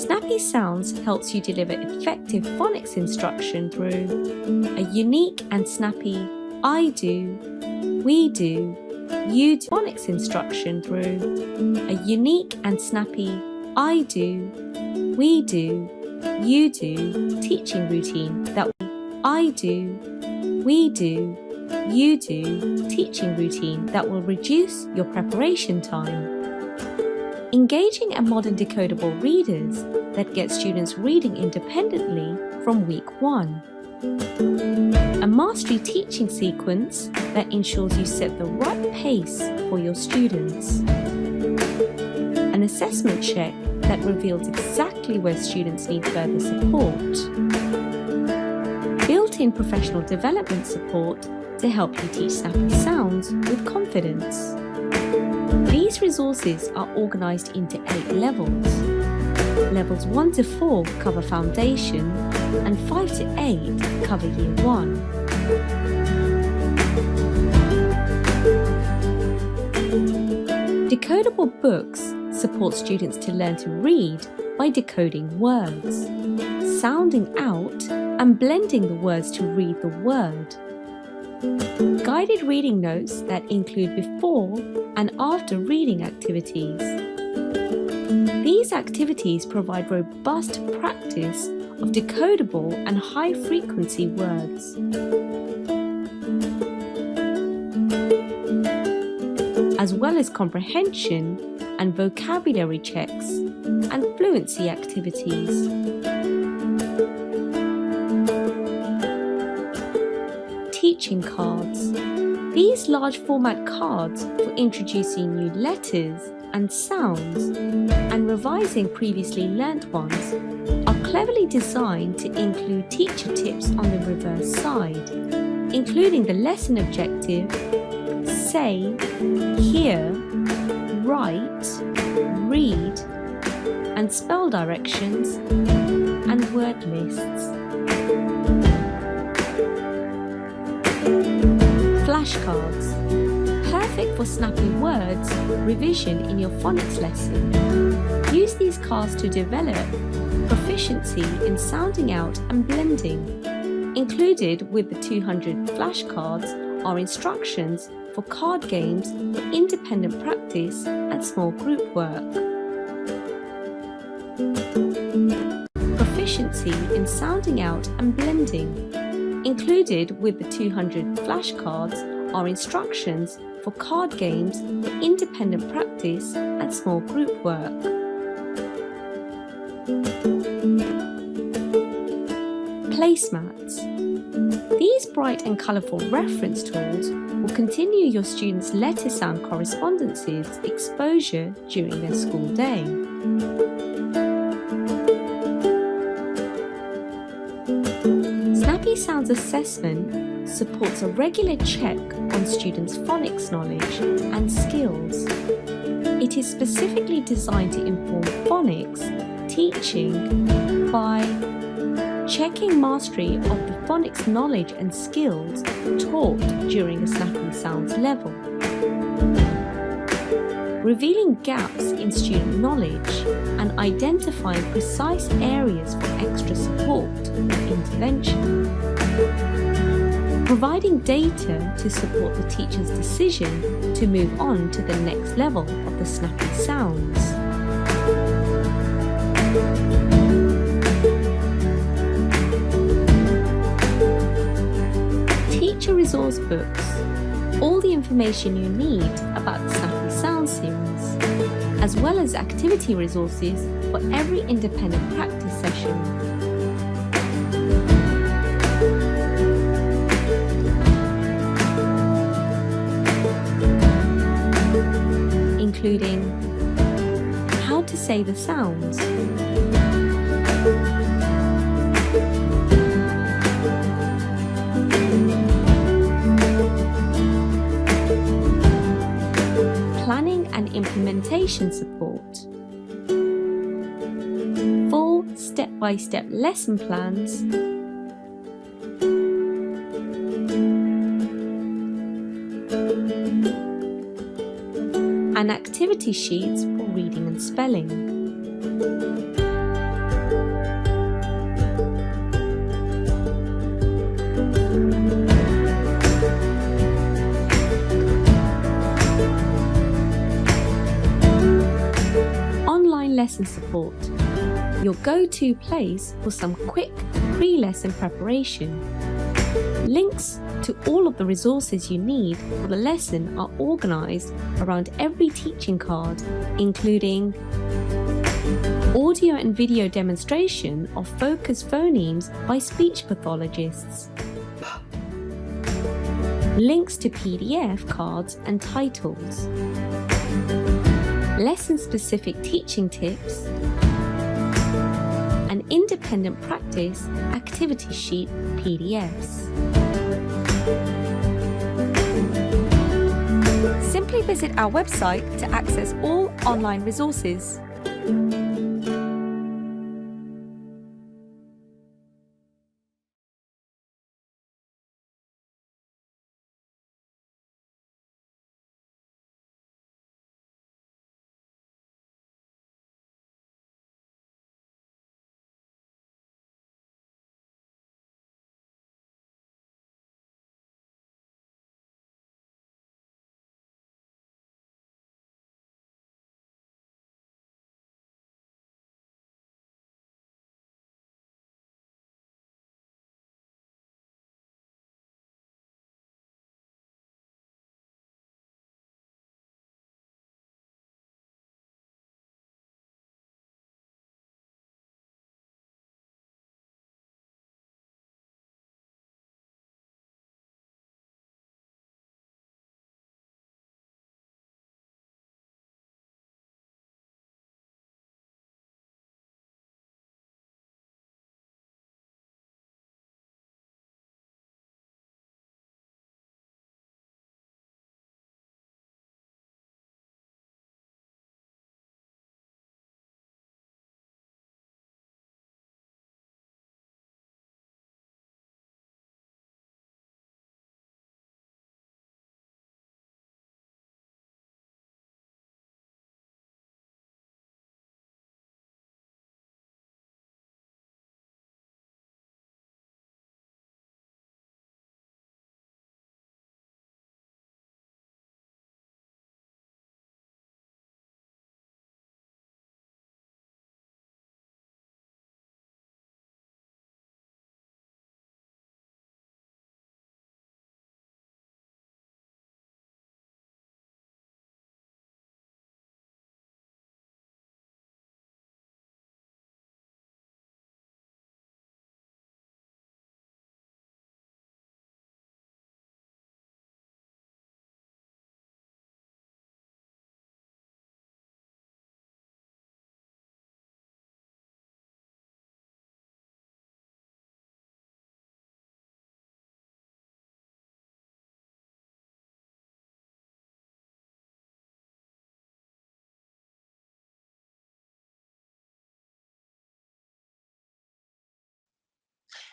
Snappy Sounds helps you deliver effective phonics instruction through a unique and snappy I do, we do, you do phonics instruction through a unique and snappy I do, we do, you do teaching routine that I do, we do, you do teaching routine that will reduce your preparation time. Engaging and modern decodable readers that get students reading independently from week 1. A mastery teaching sequence that ensures you set the right pace for your students. An assessment check that reveals exactly where students need further support. Built-in professional development support to help you teach snappy sounds with confidence. These resources are organised into 8 levels. Levels 1 to 4 cover foundation and 5 to 8 cover year 1. Decodable books support students to learn to read by decoding words, sounding out and blending the words to read the word. Guided reading notes that include before and after reading activities. These activities provide robust practice of decodable and high-frequency words. As well as comprehension and vocabulary checks and fluency activities. Teaching cards. These large format cards for introducing new letters and sounds and revising previously learnt ones are cleverly designed to include teacher tips on the reverse side, including the lesson objective, say, hear, write, read, and spell directions, and word lists. Flashcards. Perfect for snappy words revision in your phonics lesson. Use these cards to develop proficiency in sounding out and blending. Included with the 200 flashcards are instructions for card games for independent practice and small group work. Proficiency in sounding out and blending. Included with the 200 flashcards are instructions for card games for independent practice and small group work. placemats. These bright and colourful reference tools will continue your students' letter sound correspondences exposure during their school day. Snappy Sounds Assessment supports a regular check on students' phonics knowledge and skills. It is specifically designed to inform phonics teaching by checking mastery of the phonics knowledge and skills taught during a Snappy Sounds level, revealing gaps in student knowledge and identifying precise areas for extra support and intervention, providing data to support the teacher's decision to move on to the next level of the Snappy Sounds. Teacher resource books, all the information you need about the Snappy Sounds series, as well as activity resources for every independent practice session. Including how to say the sounds, planning and implementation support, full step-by-step lesson plans, and activity sheets for reading and spelling. Online lesson support, your go-to place for some quick pre-lesson preparation. Links to all of the resources you need for the lesson are organised around every teaching card, including audio and video demonstration of focus phonemes by speech pathologists, links to PDF cards and titles, lesson-specific teaching tips, and independent practice activity sheet PDFs. Simply visit our website to access all online resources.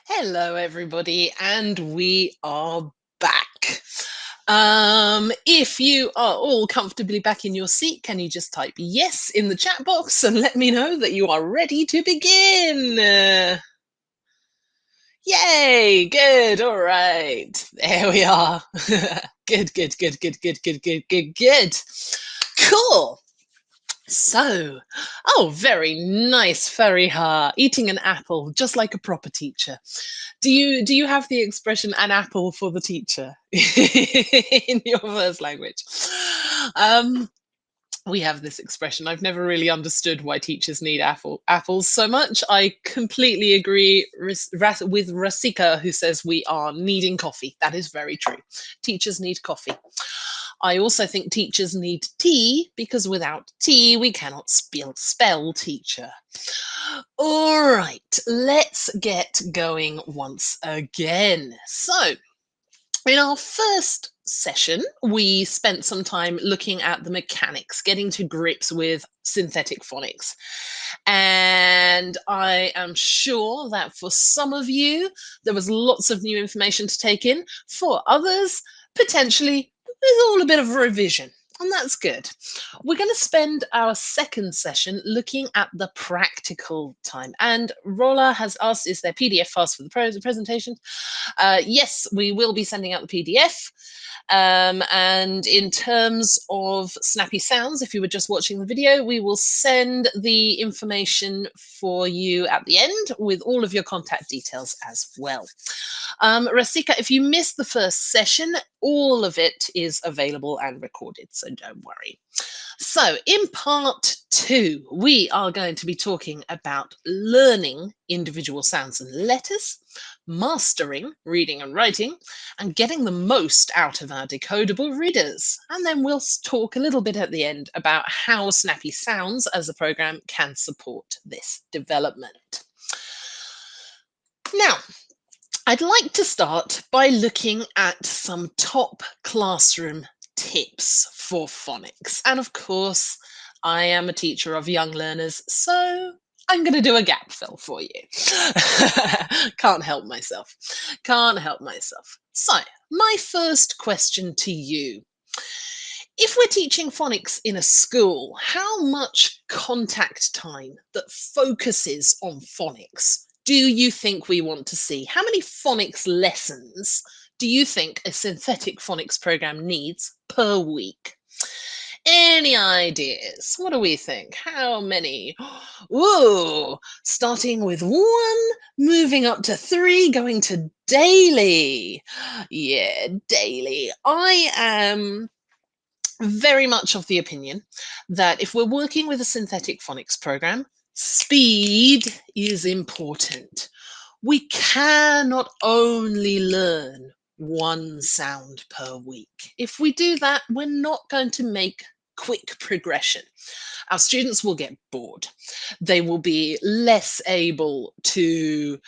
Hello, everybody, and we are back. If you are all comfortably back in your seat, can you just type yes in the chat box and let me know that you are ready to begin? Yay, good, all right. There we are. Good. Cool. So, oh, very nice, Fariha. Eating an apple, just like a proper teacher. Do you have the expression "an apple for the teacher" in your first language? We have this expression. I've never really understood why teachers need apples so much. I completely agree with Rasika, who says we are needing coffee. That is very true. Teachers need coffee. I also think teachers need tea, because without tea, we cannot spell teacher. All right, let's get going once again. So, in our first session, we spent some time looking at the mechanics, getting to grips with synthetic phonics. And I am sure that for some of you, there was lots of new information to take in. For others, potentially, there's all a bit of revision. And that's good. We're going to spend our second session looking at the practical time. And Rola has asked, is there PDF files for the presentation? Yes, we will be sending out the PDF. And in terms of snappy sounds, if you were just watching the video, we will send the information for you at the end with all of your contact details as well. Rasika, if you missed the first session, all of it is available and recorded, so don't worry. So in part 2, we are going to be talking about learning individual sounds and letters, mastering reading and writing, and getting the most out of our decodable readers. And then we'll talk a little bit at the end about how Snappy Sounds as a program can support this development. Now, I'd like to start by looking at some top classroom tips for phonics. And of course, I am a teacher of young learners, so I'm going to do a gap fill for you. Can't help myself. So, my first question to you. If we're teaching phonics in a school, how much contact time that focuses on phonics do you think we want to see? How many phonics lessons do you think a synthetic phonics program needs per week? Any ideas? What do we think? How many? Ooh, starting with 1, moving up to 3, going to daily. Yeah, daily. I am very much of the opinion that if we're working with a synthetic phonics program, speed is important. We cannot only learn 1 sound per week. If we do that, we're not going to make quick progression. Our students will get bored. They will be less able to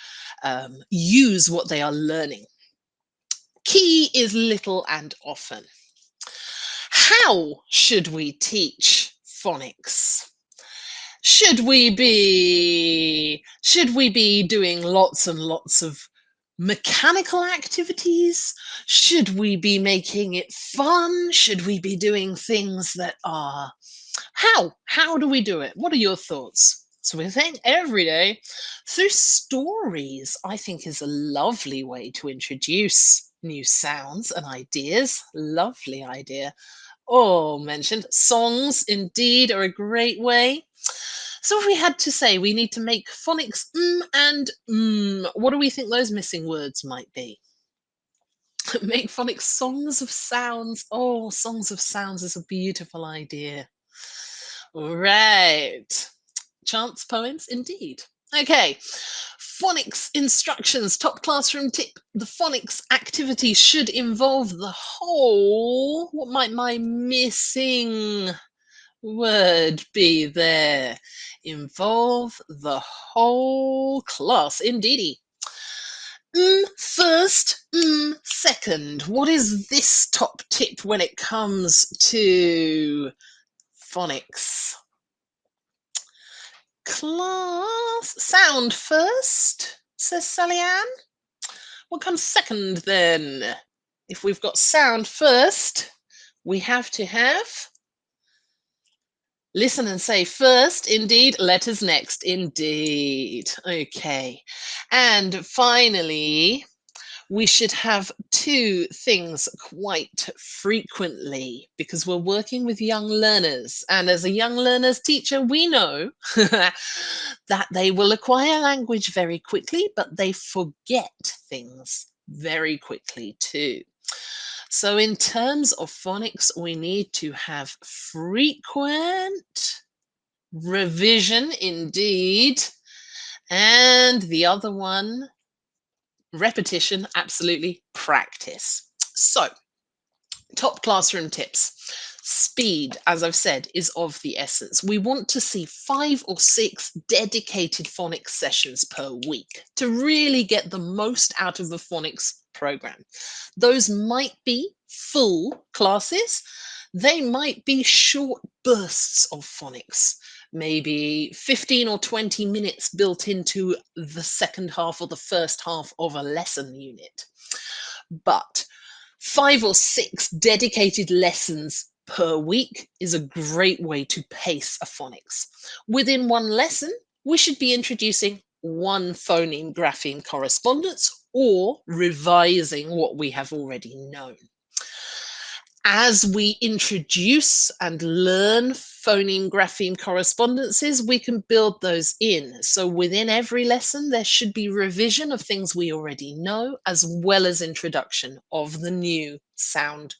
use what they are learning. Key is little and often. How should we teach phonics? Should we be doing lots and lots of mechanical activities? Should we be making it fun? Should we be doing things that are... How do we do it? What are your thoughts? So we're saying every day through stories, I think, is a lovely way to introduce new sounds and ideas. Lovely idea. Oh, mentioned songs indeed are a great way. So if we had to say we need to make phonics and what do we think those missing words might be? Make phonics songs of sounds. Oh, songs of sounds is a beautiful idea. Right. Chants poems indeed. Okay. Phonics instructions, top classroom tip. The phonics activity should involve the whole. What might my missing word be there? Involve the whole class, indeedy. First, second. What is this top tip when it comes to phonics? Class sound first, says Sally Ann. What comes second then? If we've got sound first, we have to have listen and say first, indeed, letters next, indeed. Okay. And finally, we should have two things quite frequently because we're working with young learners. And as a young learners teacher, we know that they will acquire language very quickly, but they forget things very quickly too. So in terms of phonics, we need to have frequent revision indeed. And the other one, repetition, absolutely, practice. So, top classroom tips. Speed, as I've said, is of the essence. We want to see 5 or 6 dedicated phonics sessions per week to really get the most out of the phonics program. Those might be full classes. They might be short bursts of phonics, maybe 15 or 20 minutes built into the second half or the first half of a lesson unit. But 5 or 6 dedicated lessons per week is a great way to pace a phonics. Within one lesson, we should be introducing one phoneme grapheme correspondence or revising what we have already known. As we introduce and learn phoneme grapheme correspondences, we can build those in. So within every lesson, there should be revision of things we already know, as well as introduction of the new sound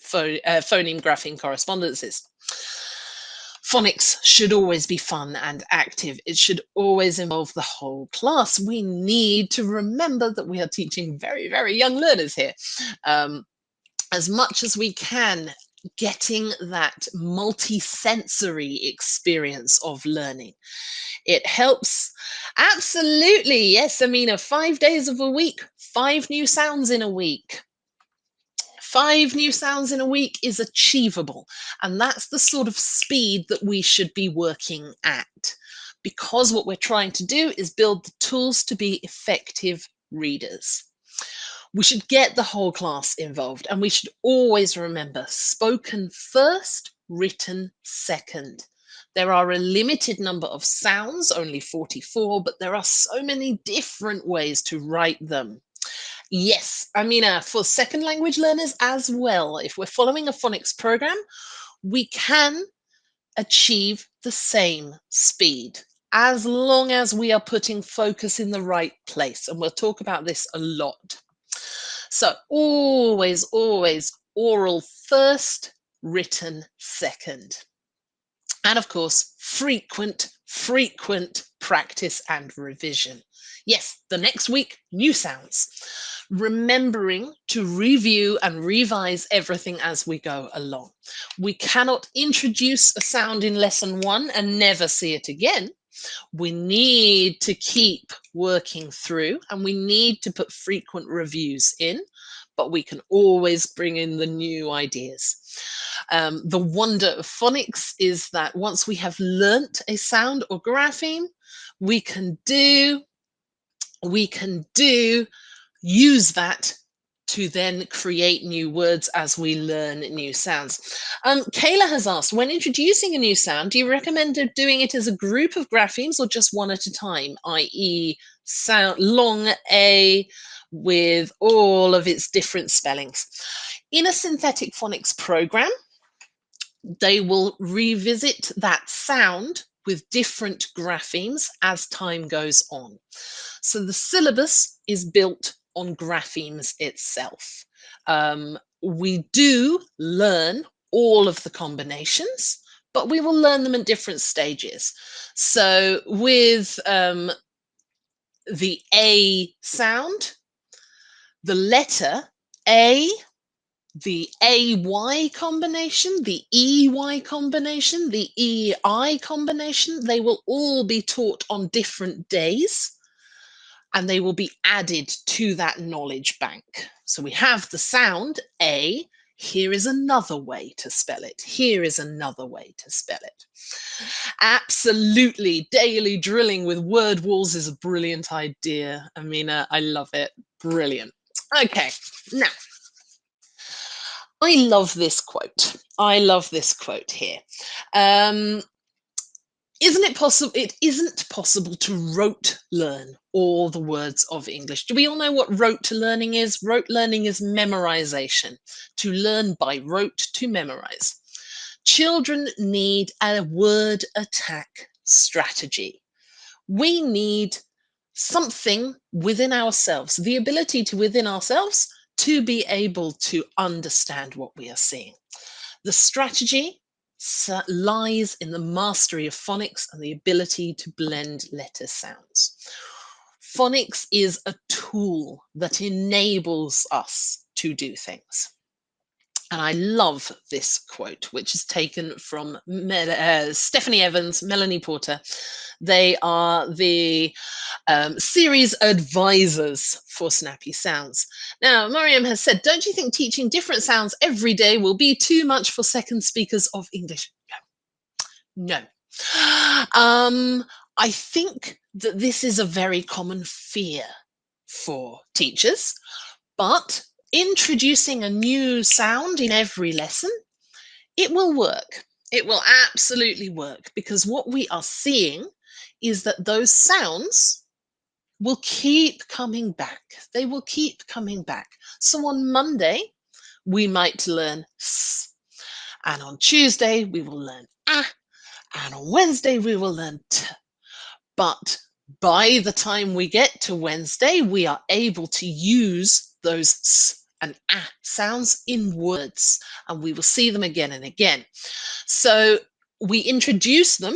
phoneme grapheme correspondences. Phonics should always be fun and active. It should always involve the whole class. We need to remember that we are teaching very, very young learners here. As much as we can, getting that multi-sensory experience of learning. It helps. Absolutely. Yes, Amina, 5 days of a week, 5 new sounds in a week. 5 new sounds in a week is achievable. And that's the sort of speed that we should be working at. Because what we're trying to do is build the tools to be effective readers. We should get the whole class involved, and we should always remember spoken first, written second. There are a limited number of sounds, only 44, but there are so many different ways to write them. Yes, Amina, for second language learners as well, if we're following a phonics program, we can achieve the same speed as long as we are putting focus in the right place. And we'll talk about this a lot. So always, always oral first, written second. And of course, frequent practice and revision. Yes, the next week, new sounds. Remembering to review and revise everything as we go along. We cannot introduce a sound in lesson 1 and never see it again. We need to keep working through, and we need to put frequent reviews in, but we can always bring in the new ideas. The wonder of phonics is that once we have learnt a sound or grapheme, we can use that to then create new words as we learn new sounds. Kayla has asked, when introducing a new sound, do you recommend doing it as a group of graphemes or just one at a time, i.e. sound long A with all of its different spellings? In a synthetic phonics program, they will revisit that sound with different graphemes as time goes on. So the syllabus is built on graphemes itself. We do learn all of the combinations, but we will learn them in different stages. So with the A sound, the letter A, the AY combination, the EY combination, the EI combination, they will all be taught on different days, and they will be added to that knowledge bank. So we have the sound A. Here is another way to spell it. Here is another way to spell it. Absolutely, daily drilling with word walls is a brilliant idea. Amina, I love it. Brilliant. Okay, now, I love this quote. I love this quote here. It isn't possible to rote learn all the words of English. Do we all know what rote learning is? Rote learning is memorization. To learn by rote, to memorize. Children need a word attack strategy. We need something within ourselves, the ability to within ourselves to be able to understand what we are seeing. The strategy lies in the mastery of phonics and the ability to blend letter sounds. Phonics is a tool that enables us to do things. And I love this quote, which is taken from Stephanie Evans, Melanie Porter. They are the series advisors for Snappy Sounds. Now, Mariam has said, don't you think teaching different sounds every day will be too much for second speakers of English? No. I think that this is a very common fear for teachers, but introducing a new sound in every lesson, it will work. It will absolutely work, because what we are seeing is that those sounds will keep coming back. They will keep coming back. So on Monday, we might learn S, and on Tuesday, we will learn A, and on Wednesday, we will learn T. But by the time we get to Wednesday, we are able to use those S and A sounds in words, and we will see them again and again. So we introduce them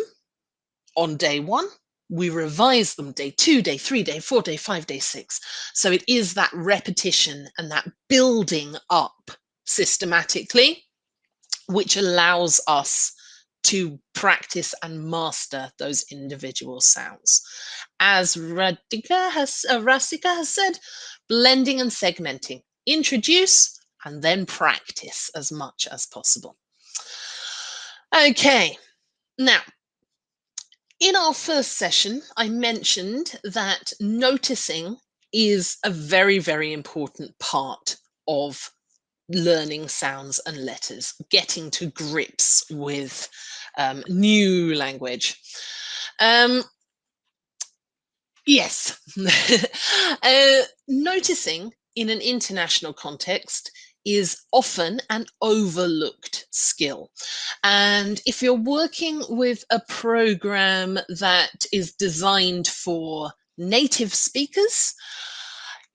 on day 1, we revise them day 2, day 3, day 4, day 5, day 6. So it is that repetition and that building up systematically, which allows us to practice and master those individual sounds. As Rasika has said, blending and segmenting. Introduce and then practice as much as possible. Okay, now, in our first session, I mentioned that noticing is a very, very important part of learning sounds and letters, getting to grips with new language. Yes, noticing in an international context is often an overlooked skill. And if you're working with a program that is designed for native speakers,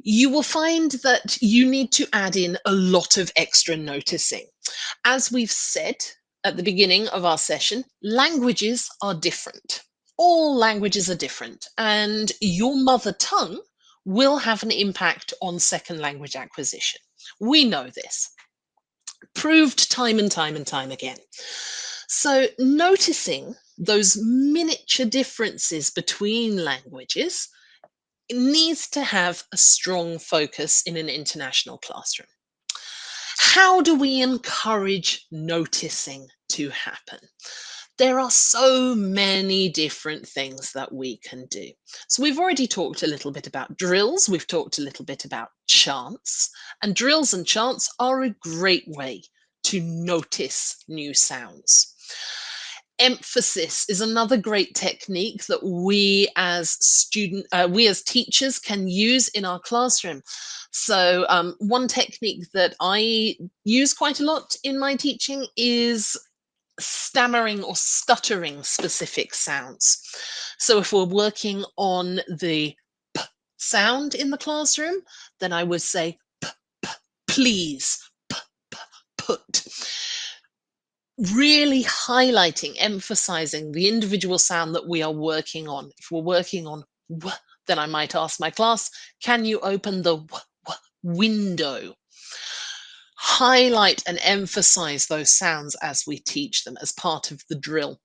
you will find that you need to add in a lot of extra noticing. As we've said at the beginning of our session, languages are different. All languages are different, and your mother tongue will have an impact on second language acquisition. We know this, proved time and time and time again. So noticing those miniature differences between languages needs to have a strong focus in an international classroom. How do we encourage noticing to happen? There are so many different things that we can do. So we've already talked a little bit about drills. We've talked a little bit about chants. And drills and chants are a great way to notice new sounds. Emphasis is another great technique that we as teachers can use in our classroom. So one technique that I use quite a lot in my teaching is stammering or stuttering specific sounds. So if we're working on the p sound in the classroom, then I would say p, p, please, p, p, put. Really highlighting, emphasizing the individual sound that we are working on. If we're working on w, then I might ask my class, can you open the window? Highlight and emphasize those sounds as we teach them as part of the drill.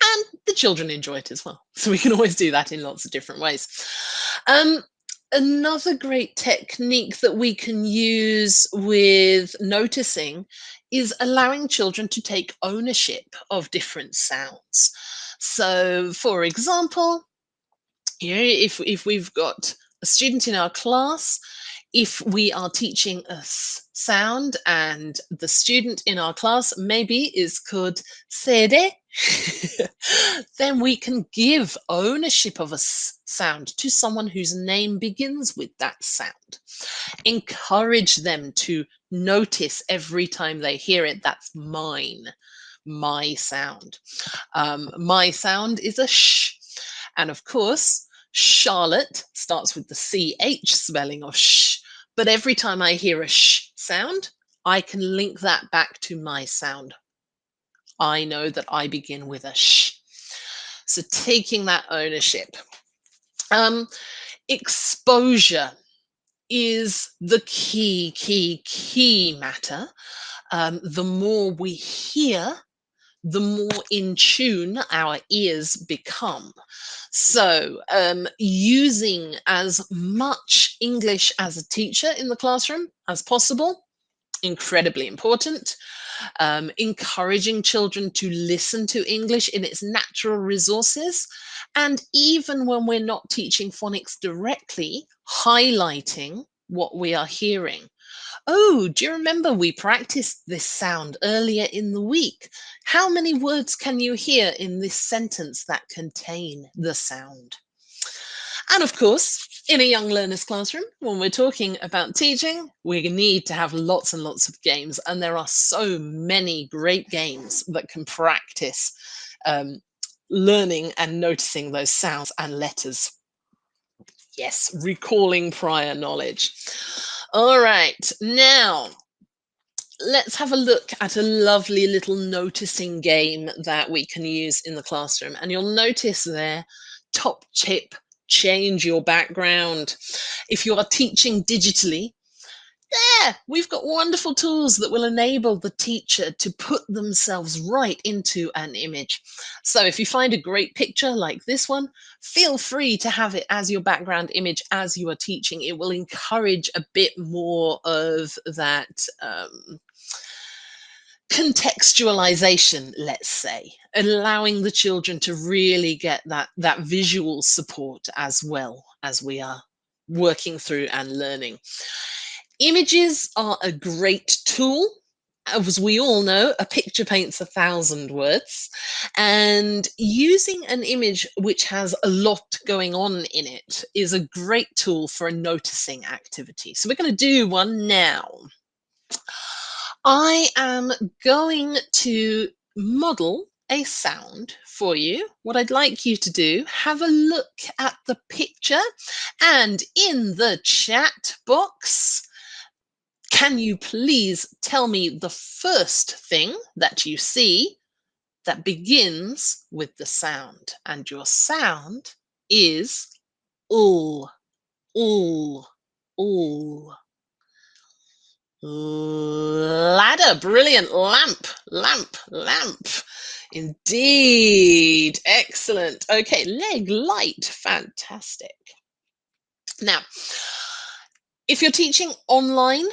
And the children enjoy it as well. So we can always do that in lots of different ways. Another great technique that we can use with noticing is allowing children to take ownership of different sounds. So, for example, if we've got a student in our class, if we are teaching a sound and the student in our class maybe is called Sede, then we can give ownership of a sound to someone whose name begins with that sound. Encourage them to notice every time they hear it, that's mine, my sound. My sound is a sh. And of course, Charlotte starts with the CH spelling of sh. But every time I hear a sh sound, I can link that back to my sound. I know that I begin with a sh. So taking that ownership. Exposure is the key matter. The more we hear, the more in tune our ears become. So using as much English as a teacher in the classroom as possible, incredibly important. Encouraging children to listen to English in its natural resources. And even when we're not teaching phonics directly, highlighting what we are hearing. Oh, do you remember we practiced this sound earlier in the week? How many words can you hear in this sentence that contain the sound? And of course, in a young learner's classroom, when we're talking about teaching, we need to have lots and lots of games. And there are so many great games that can practice learning and noticing those sounds and letters. Yes, recalling prior knowledge. All right, now let's have a look at a lovely little noticing game that we can use in the classroom. And you'll notice there, top tip, change your background. If you are teaching digitally, there, we've got wonderful tools that will enable the teacher to put themselves right into an image. So if you find a great picture like this one, feel free to have it as your background image as you are teaching. It will encourage a bit more of that contextualization, let's say, allowing the children to really get that visual support as well as we are working through and learning. Images are a great tool. As we all know, a picture paints 1,000 words, and using an image which has a lot going on in it is a great tool for a noticing activity. So we're going to do one now. I am going to model a sound for you. What I'd like you to do, have a look at the picture, and in the chat box, can you please tell me the first thing that you see that begins with the sound? And your sound is ul, ul, ul. Ladder, brilliant. Lamp, lamp, lamp. Indeed, excellent. Okay, leg, light, fantastic. Now, if you're teaching online,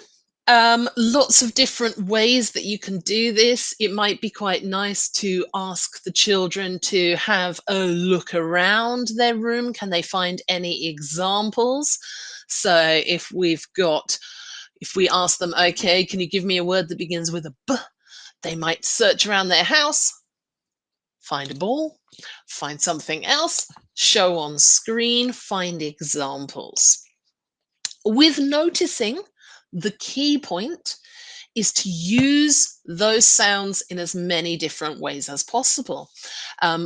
lots of different ways that you can do this. It might be quite nice to ask the children to have a look around their room. Can they find any examples? So if we ask them, okay, can you give me a word that begins with a B? They might search around their house, find a ball, find something else, show on screen, find examples. With noticing, the key point is to use those sounds in as many different ways as possible.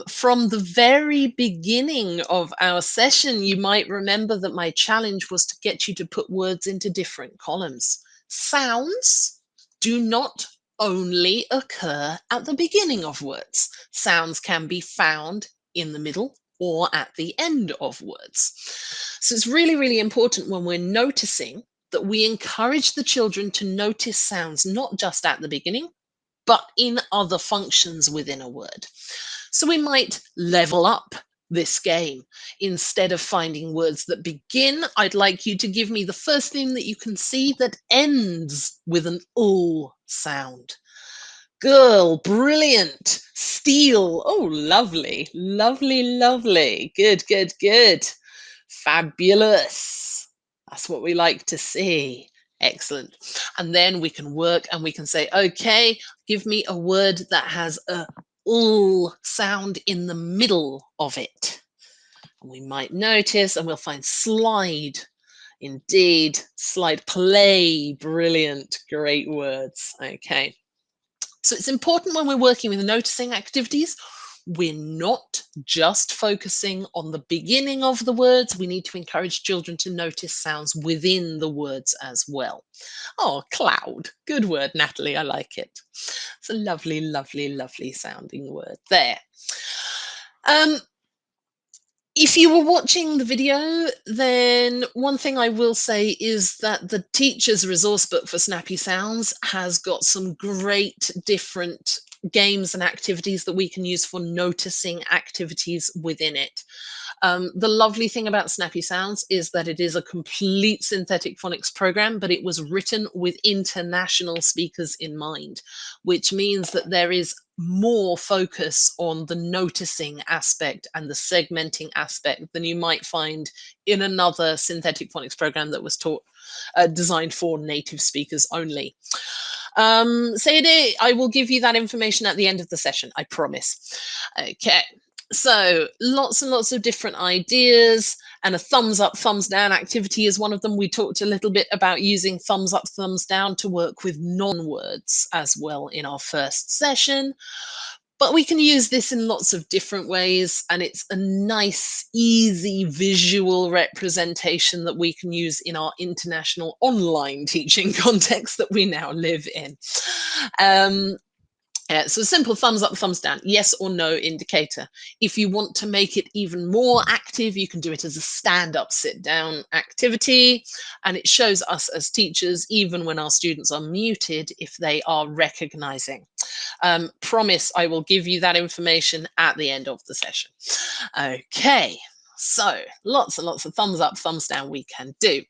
From the very beginning of our session, you might remember that my challenge was to get you to put words into different columns. Sounds do not only occur at the beginning of words. Sounds can be found in the middle or at the end of words. So it's really, really important when we're noticing that we encourage the children to notice sounds not just at the beginning, but in other functions within a word. So we might level up this game. Instead of finding words that begin, I'd like you to give me the first thing that you can see that ends with an ul sound. Girl, brilliant. Steel, oh, lovely, lovely, lovely. Good, good, good. Fabulous. That's what we like to see. Excellent. And then we can work and we can say, okay, give me a word that has a l sound in the middle of it. And we might notice, and we'll find slide. Indeed, slide, play. Brilliant. Great words. Okay. So it's important when we're working with noticing activities, we're not just focusing on the beginning of the words. We need to encourage children to notice sounds within the words as well. Oh, cloud. Good word, Natalie. I like it. It's a lovely, lovely, lovely sounding word there. If you were watching the video, then one thing I will say is that the teacher's resource book for Snappy Sounds has got some great different games and activities that we can use for noticing activities within it. The lovely thing about Snappy Sounds is that it is a complete synthetic phonics program, but it was written with international speakers in mind, which means that there is more focus on the noticing aspect and the segmenting aspect than you might find in another synthetic phonics program that was designed for native speakers only. Sadie, I will give you that information at the end of the session, I promise. Okay. So lots and lots of different ideas, and a thumbs up, thumbs down activity is one of them. We talked a little bit about using thumbs up, thumbs down to work with non-words as well in our first session. But we can use this in lots of different ways, and it's a nice, easy visual representation that we can use in our international online teaching context that we now live in. So simple thumbs up, thumbs down, yes or no indicator. If you want to make it even more active, you can do it as a stand-up, sit-down activity, and it shows us as teachers, even when our students are muted, if they are recognizing. Promise I will give you that information at the end of the session. Okay, so lots and lots of thumbs up, thumbs down we can do.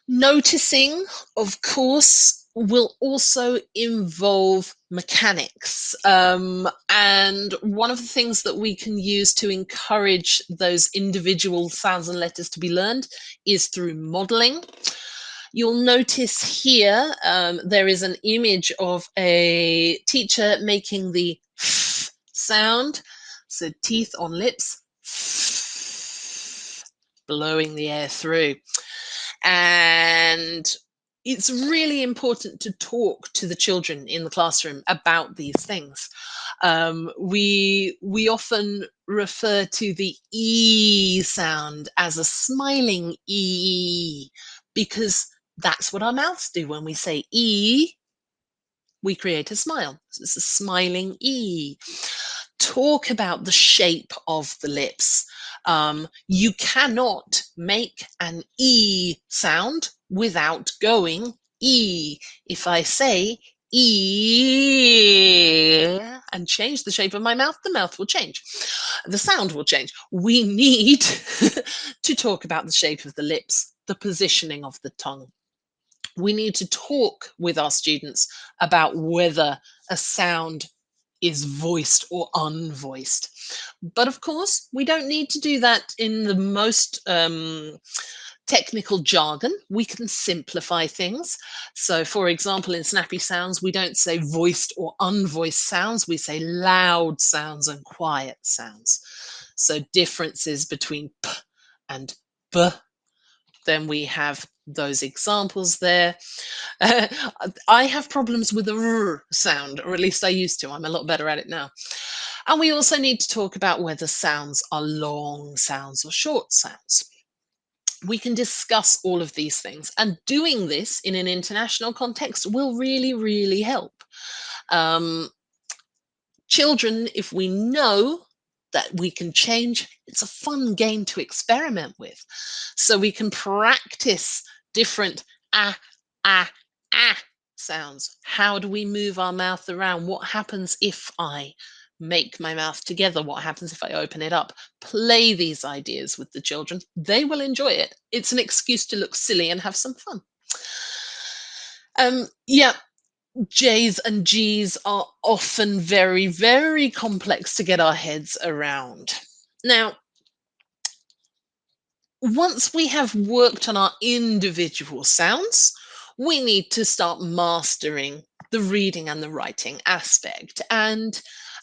Noticing, of course, will also involve mechanics. And one of the things that we can use to encourage those individual sounds and letters to be learned is through modeling. You'll notice here there is an image of a teacher making the f sound, so teeth on lips, blowing the air through. And it's really important to talk to the children in the classroom about these things. We often refer to the E sound as a smiling E, because that's what our mouths do. When we say E, we create a smile. So it's a smiling E. Talk about the shape of the lips. You cannot make an E sound without going E. If I say E and change the shape of my mouth, the mouth will change. The sound will change. We need to talk about the shape of the lips, the positioning of the tongue. We need to talk with our students about whether a sound is voiced or unvoiced. But of course, we don't need to do that in the most technical jargon. We can simplify things. So for example, in Snappy Sounds, we don't say voiced or unvoiced sounds. We say loud sounds and quiet sounds. So differences between P and B. Then we have those examples there. I have problems with the R sound, or at least I used to. I'm a lot better at it now. And we also need to talk about whether sounds are long sounds or short sounds. We can discuss all of these things, and doing this in an international context will really, really help. Children, if we know that we can change, it's a fun game to experiment with. So we can practice different ah sounds. How do we move our mouth around? What happens if I make my mouth together? What happens if I open it up? Play these ideas with the children. They will enjoy it. It's an excuse to look silly and have some fun. Yeah, J's and G's are often very, very complex to get our heads around. Now, once we have worked on our individual sounds, we need to start mastering the reading and the writing aspect. And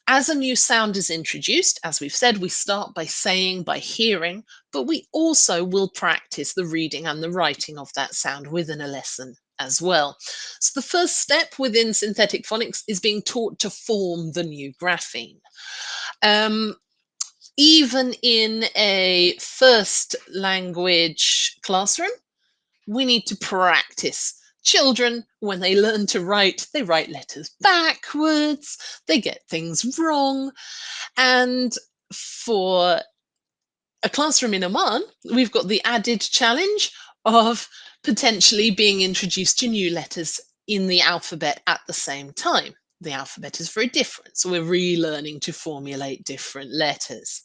as a new sound is introduced, as we've said, we start by saying, by hearing, but we also will practice the reading and the writing of that sound within a lesson as well. So the first step within synthetic phonics is being taught to form the new grapheme. Even in a first language classroom, we need to practice. Children, when they learn to write, they write letters backwards, they get things wrong. And for a classroom in Oman, we've got the added challenge of potentially being introduced to new letters in the alphabet at the same time. The alphabet is very different, so we're relearning to formulate different letters.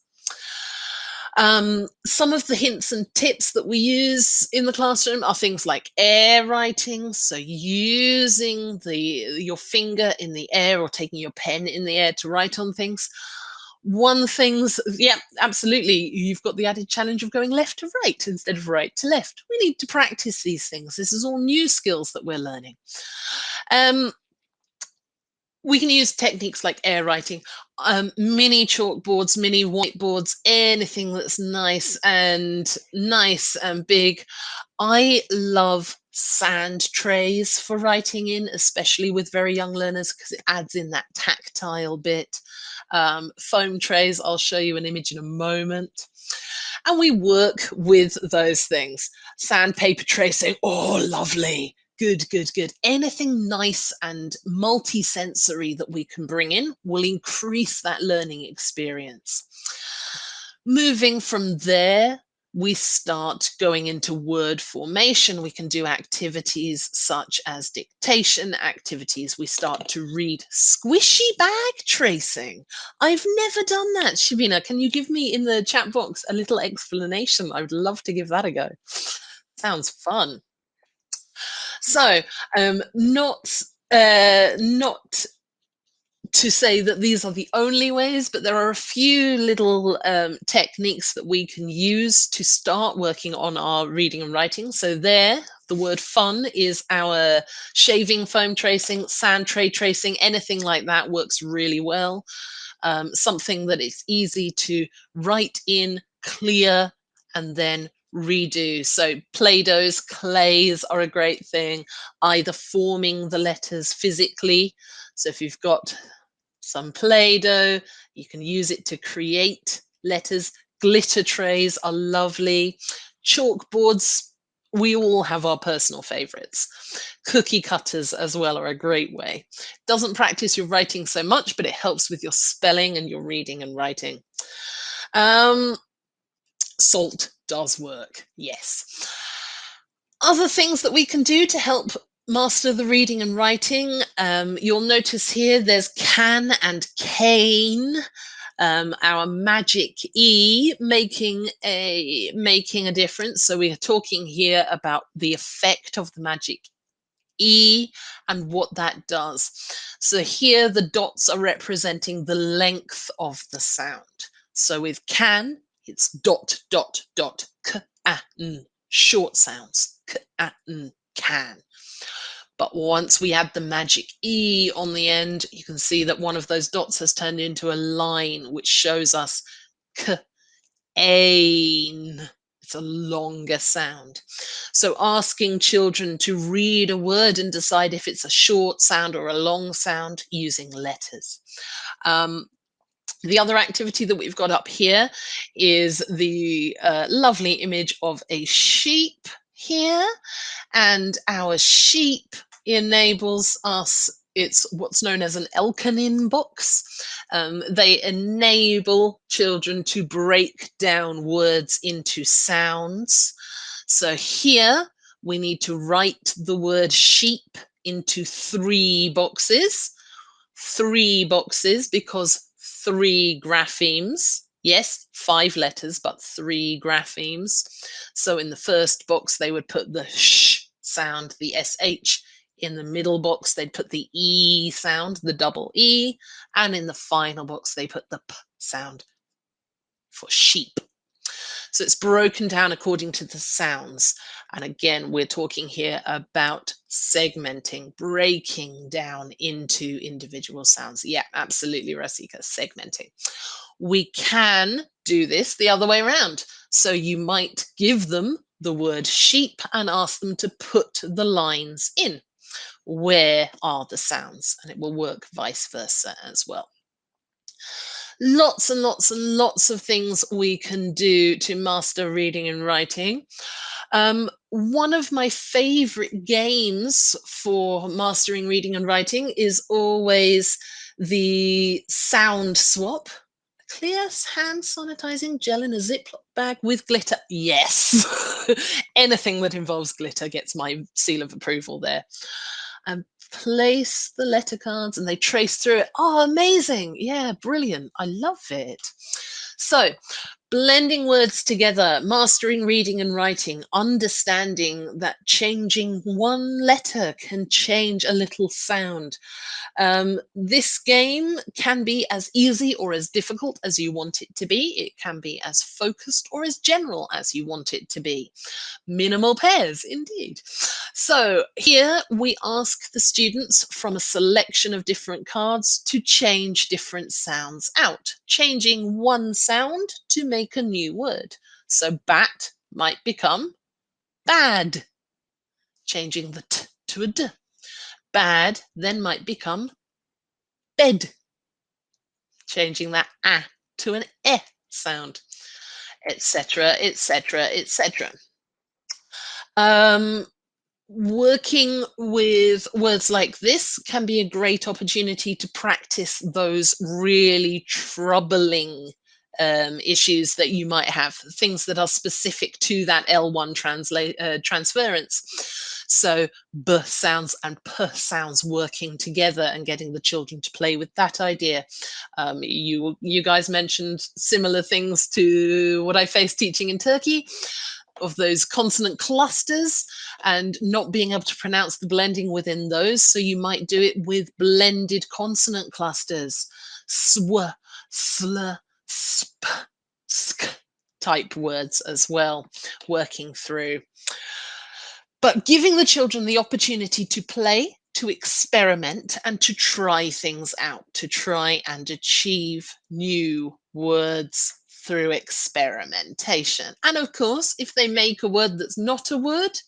Some of the hints and tips that we use in the classroom are things like air writing, so using your finger in the air or taking your pen in the air to write on things. Yeah, absolutely, you've got the added challenge of going left to right instead of right to left. We need to practice these things. This is all new skills that we're learning. We can use techniques like air writing, mini chalkboards, mini whiteboards, anything that's nice and big. I love sand trays for writing in, especially with very young learners, because it adds in that tactile bit. Foam trays, I'll show you an image in a moment. And we work with those things. Sandpaper tracing, oh, lovely. Good, good, good. Anything nice and multi-sensory that we can bring in will increase that learning experience. Moving from there, we start going into word formation. We can do activities such as dictation activities. We start to read squishy bag tracing. I've never done that. Shabina, can you give me in the chat box a little explanation? I would love to give that a go. Sounds fun. So, not to say that these are the only ways, but there are a few little techniques that we can use to start working on our reading and writing. So there, the word fun is our shaving foam tracing, sand tray tracing, anything like that works really well. Something that is easy to write in, clear, and then redo. So Play-Dohs, clays are a great thing, either forming the letters physically. So if you've got some Play-Doh, you can use it to create letters. Glitter trays are lovely. Chalkboards, we all have our personal favorites. Cookie cutters as well are a great way. Doesn't practice your writing so much, but it helps with your spelling and your reading and writing. Salt does work, yes. Other things that we can do to help master the reading and writing, you'll notice here there's can and cane, our magic E making a difference. So we are talking here about the effect of the magic E and what that does. So here the dots are representing the length of the sound. So with can, it's dot, dot, dot, k, a, n, short sounds, k, a, n, can. But once we add the magic E on the end, you can see that one of those dots has turned into a line, which shows us k, ain. It's a longer sound. So asking children to read a word and decide if it's a short sound or a long sound using letters. The other activity that we've got up here is the lovely image of a sheep here, and our sheep enables us, it's what's known as an Elkanin box. They enable children to break down words into sounds. So here we need to write the word sheep into 3 boxes. 3 boxes because 3 graphemes. Yes, 5 letters, but 3 graphemes. So in the first box, they would put the sh sound, the sh. In the middle box, they'd put the E sound, the double E. And in the final box, they put the P sound for sheep. So it's broken down according to the sounds. And again, we're talking here about segmenting, breaking down into individual sounds. Yeah, absolutely, Rasika, segmenting. We can do this the other way around. So you might give them the word sheep and ask them to put the lines in. Where are the sounds? And it will work vice versa as well. Lots and lots and lots of things we can do to master reading and writing. One of my favorite games for mastering reading and writing is always the sound swap. Clear hand sanitizing gel in a Ziploc bag with glitter. Yes. Anything that involves glitter gets my seal of approval there. And place the letter cards and they trace through it. Oh, amazing. Yeah, brilliant. I love it. So, blending words together, mastering reading and writing, understanding that changing one letter can change a little sound. This game can be as easy or as difficult as you want it to be. It can be as focused or as general as you want it to be. Minimal pairs, indeed. So here we ask the students from a selection of different cards to change different sounds out, changing one sound to make a new word. So bat might become bad, changing the t to a d. Bad then might become bed, changing that a to an e sound, etc., etc., etc. Working with words like this can be a great opportunity to practice those really troubling issues that you might have, things that are specific to that L1 transference. So B sounds and P sounds working together and getting the children to play with that idea. You guys mentioned similar things to what I faced teaching in Turkey, of those consonant clusters and not being able to pronounce the blending within those. So you might do it with blended consonant clusters, sw, sl, sp, sk type words as well, working through. But giving the children the opportunity to play, to experiment and to try things out, to try and achieve new words through experimentation. And of course, if they make a word that's not a word,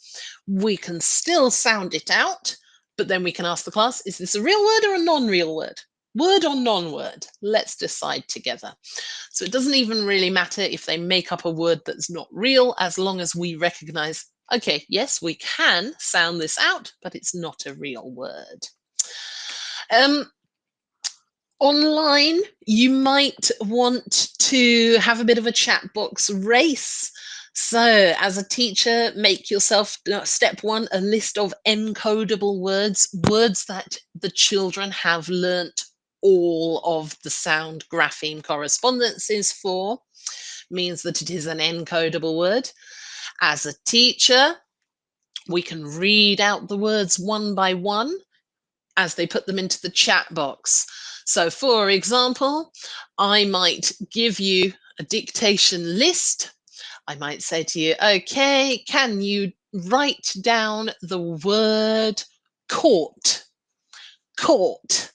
we can still sound it out, but then we can ask the class, is this a real word or a non-real word? Word or non-word? Let's decide together. So it doesn't even really matter if they make up a word that's not real, as long as we recognize, okay, yes, we can sound this out, but it's not a real word. Online, you might want to have a bit of a chat box race. So as a teacher, make yourself, step one, a list of encodable words, words that the children have learnt all of the sound grapheme correspondences for, means that it is an encodable word. As a teacher, we can read out the words one by one as they put them into the chat box. So for example, I might give you a dictation list. I might say to you, okay, can you write down the word court? Court.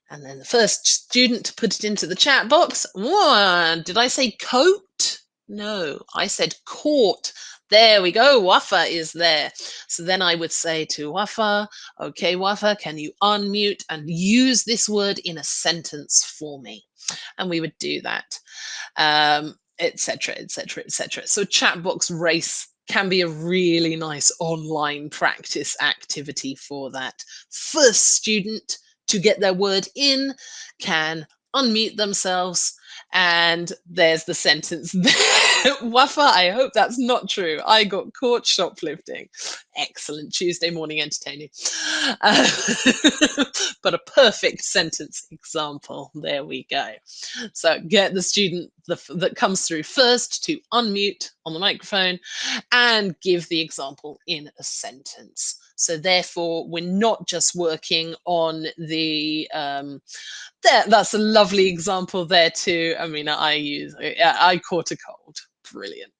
And then the first student to put it into the chat box. Did I say coat? No, I said court. There we go. Wafa is there. So then I would say to Wafa, okay, Wafa, can you unmute and use this word in a sentence for me? And we would do that, etc., etc., etc. So chat box race can be a really nice online practice activity for that. First student to get their word in can unmute themselves, and there's the sentence there. Wafa, I hope that's not true. I got caught shoplifting. Excellent Tuesday morning entertaining. But a perfect sentence example. There we go. So get the student that comes through first to unmute on the microphone and give the example in a sentence. So therefore, we're not just working on the, that's a lovely example there too. I mean, I caught a cold. brilliant,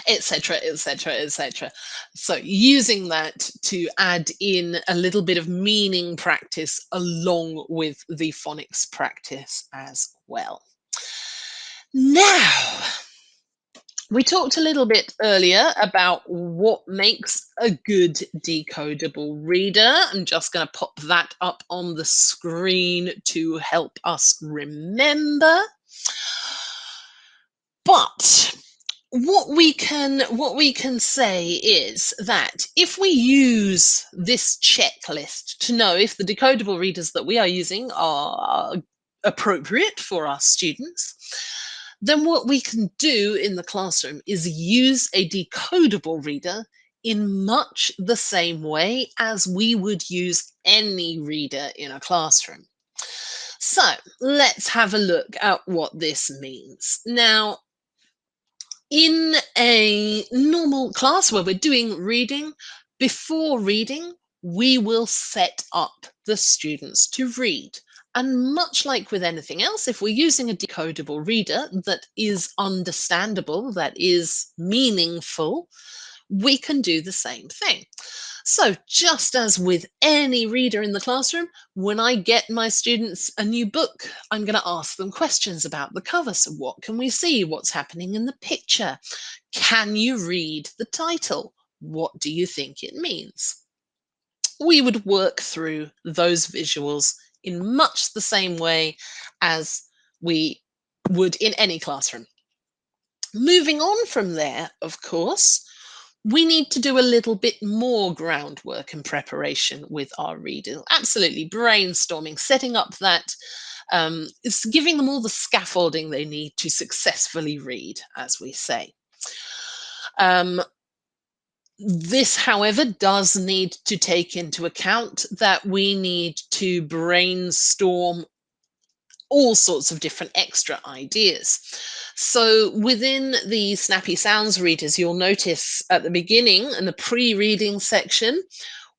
etc., etc., etc. So using that to add in a little bit of meaning practice along with the phonics practice as well. Now, we talked a little bit earlier about what makes a good decodable reader. I'm just going to pop that up on the screen to help us remember. But what we can say is that if we use this checklist to know if the decodable readers that we are using are appropriate for our students, then what we can do in the classroom is use a decodable reader in much the same way as we would use any reader in a classroom. So let's have a look at what this means. Now, in a normal class where we're doing reading, before reading, we will set up the students to read. And much like with anything else, if we're using a decodable reader that is understandable, that is meaningful, we can do the same thing. So just as with any reader in the classroom, when I get my students a new book, I'm going to ask them questions about the cover. So what can we see? What's happening in the picture? Can you read the title? What do you think it means? We would work through those visuals in much the same way as we would in any classroom. Moving on from there, of course, we need to do a little bit more groundwork and preparation with our readers. Absolutely brainstorming, setting up that, it's giving them all the scaffolding they need to successfully read, as we say. This, however, does need to take into account that we need to brainstorm all sorts of different extra ideas. So within the Snappy Sounds readers, you'll notice at the beginning in the pre-reading section,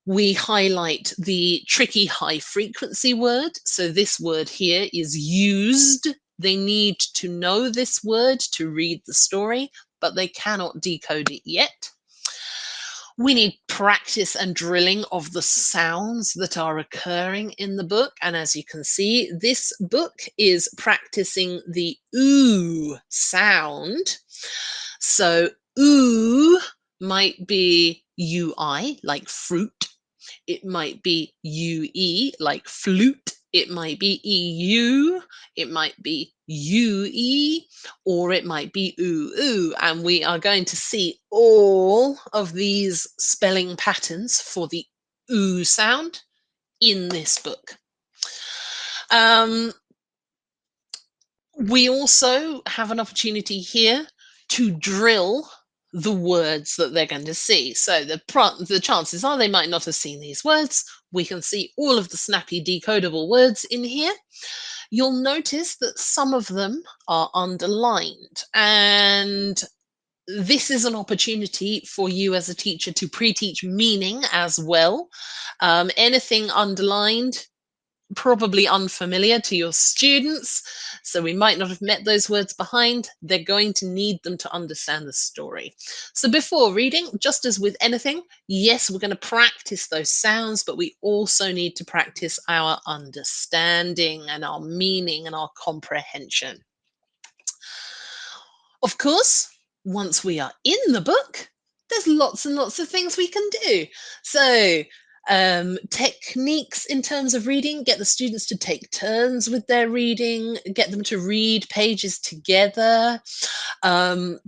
we highlight the tricky high frequency word. So this word here is used. They need to know this word to read the story, but they cannot decode it yet. We need practice and drilling of the sounds that are occurring in the book. And as you can see, this book is practicing the ooh sound. So ooh might be UI, like fruit. It might be UE, like flute. It might be EU, it might be UE, or it might be ooh, ooh. And we are going to see all of these spelling patterns for the ooh sound in this book. We also have an opportunity here to drill the words that they're going to see. So the chances are they might not have seen these words. We can see all of the snappy decodable words in here. You'll notice that some of them are underlined, and this is an opportunity for you as a teacher to pre-teach meaning as well. Anything underlined, probably unfamiliar to your students, so we might not have met those words behind. They're going to need them to understand the story. So before reading, just as with anything, yes, we're going to practice those sounds, but we also need to practice our understanding and our meaning and our comprehension. Of course, once we are in the book, there's lots and lots of things we can do. So techniques in terms of reading, get the students to take turns with their reading, get them to read pages together. One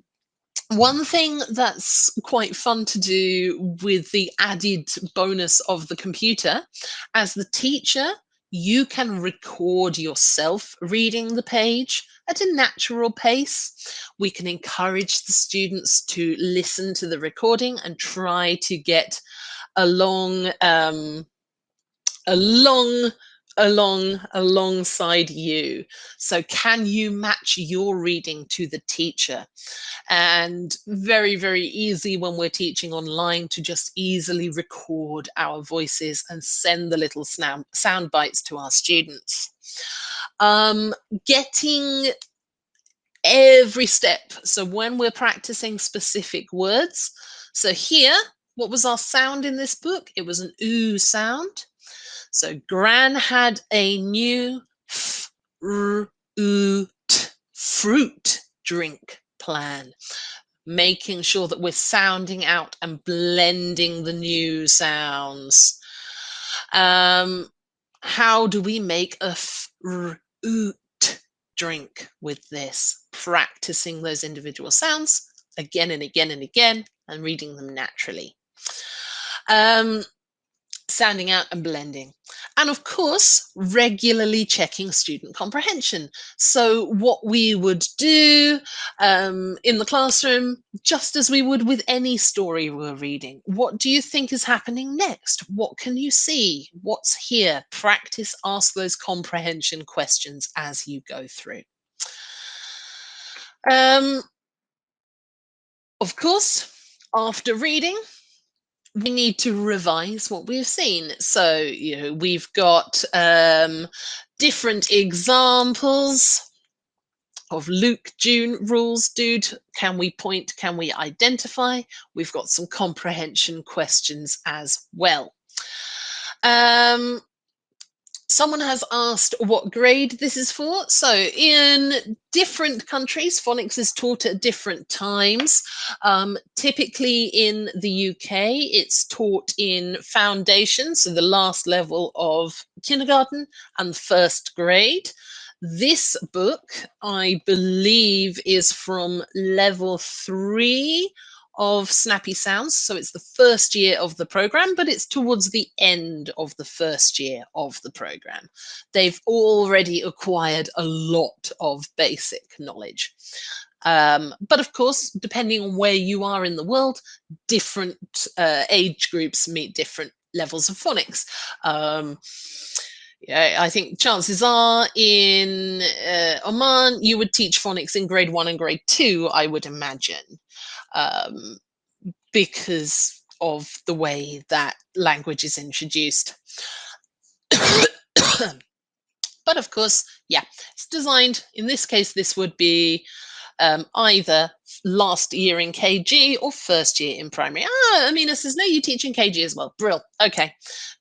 thing that's quite fun to do with the added bonus of the computer, as the teacher, you can record yourself reading the page at a natural pace. We can encourage the students to listen to the recording and try to get alongside you. So can you match your reading to the teacher? And very, very easy when we're teaching online to just easily record our voices and send the little sound bites to our students. Getting every step. So when we're practicing specific words, so here, what was our sound in this book? It was an oo sound. So Gran had a new fruit drink plan, making sure that we're sounding out and blending the new sounds. How do we make a fruit drink with this? Practicing those individual sounds again and again and again and reading them naturally. Sounding out and blending. And of course, regularly checking student comprehension. So what we would do in the classroom, just as we would with any story we're reading. What do you think is happening next? What can you see? What's here? Practice, ask those comprehension questions as you go through. Of course, after reading, we need to revise what we've seen. So, we've got different examples of Luke, June, rules, dude. Can we point? Can we identify? We've got some comprehension questions as well. Someone has asked what grade this is for. So in different countries, phonics is taught at different times. Typically in the UK, it's taught in foundation, so the last level of kindergarten and first grade. This book, I believe, is from level 3 of Snappy Sounds. So it's the first year of the program, but it's towards the end of the first year of the program. They've already acquired a lot of basic knowledge. But of course, depending on where you are in the world, different age groups meet different levels of phonics. I think chances are in Oman, you would teach phonics in grade 1 and grade 2, I would imagine. Because of the way that language is introduced. But of course, yeah, it's designed, in this case, this would be either last year in KG or first year in primary. Amina says, no, you teach in KG as well. Brill. Okay,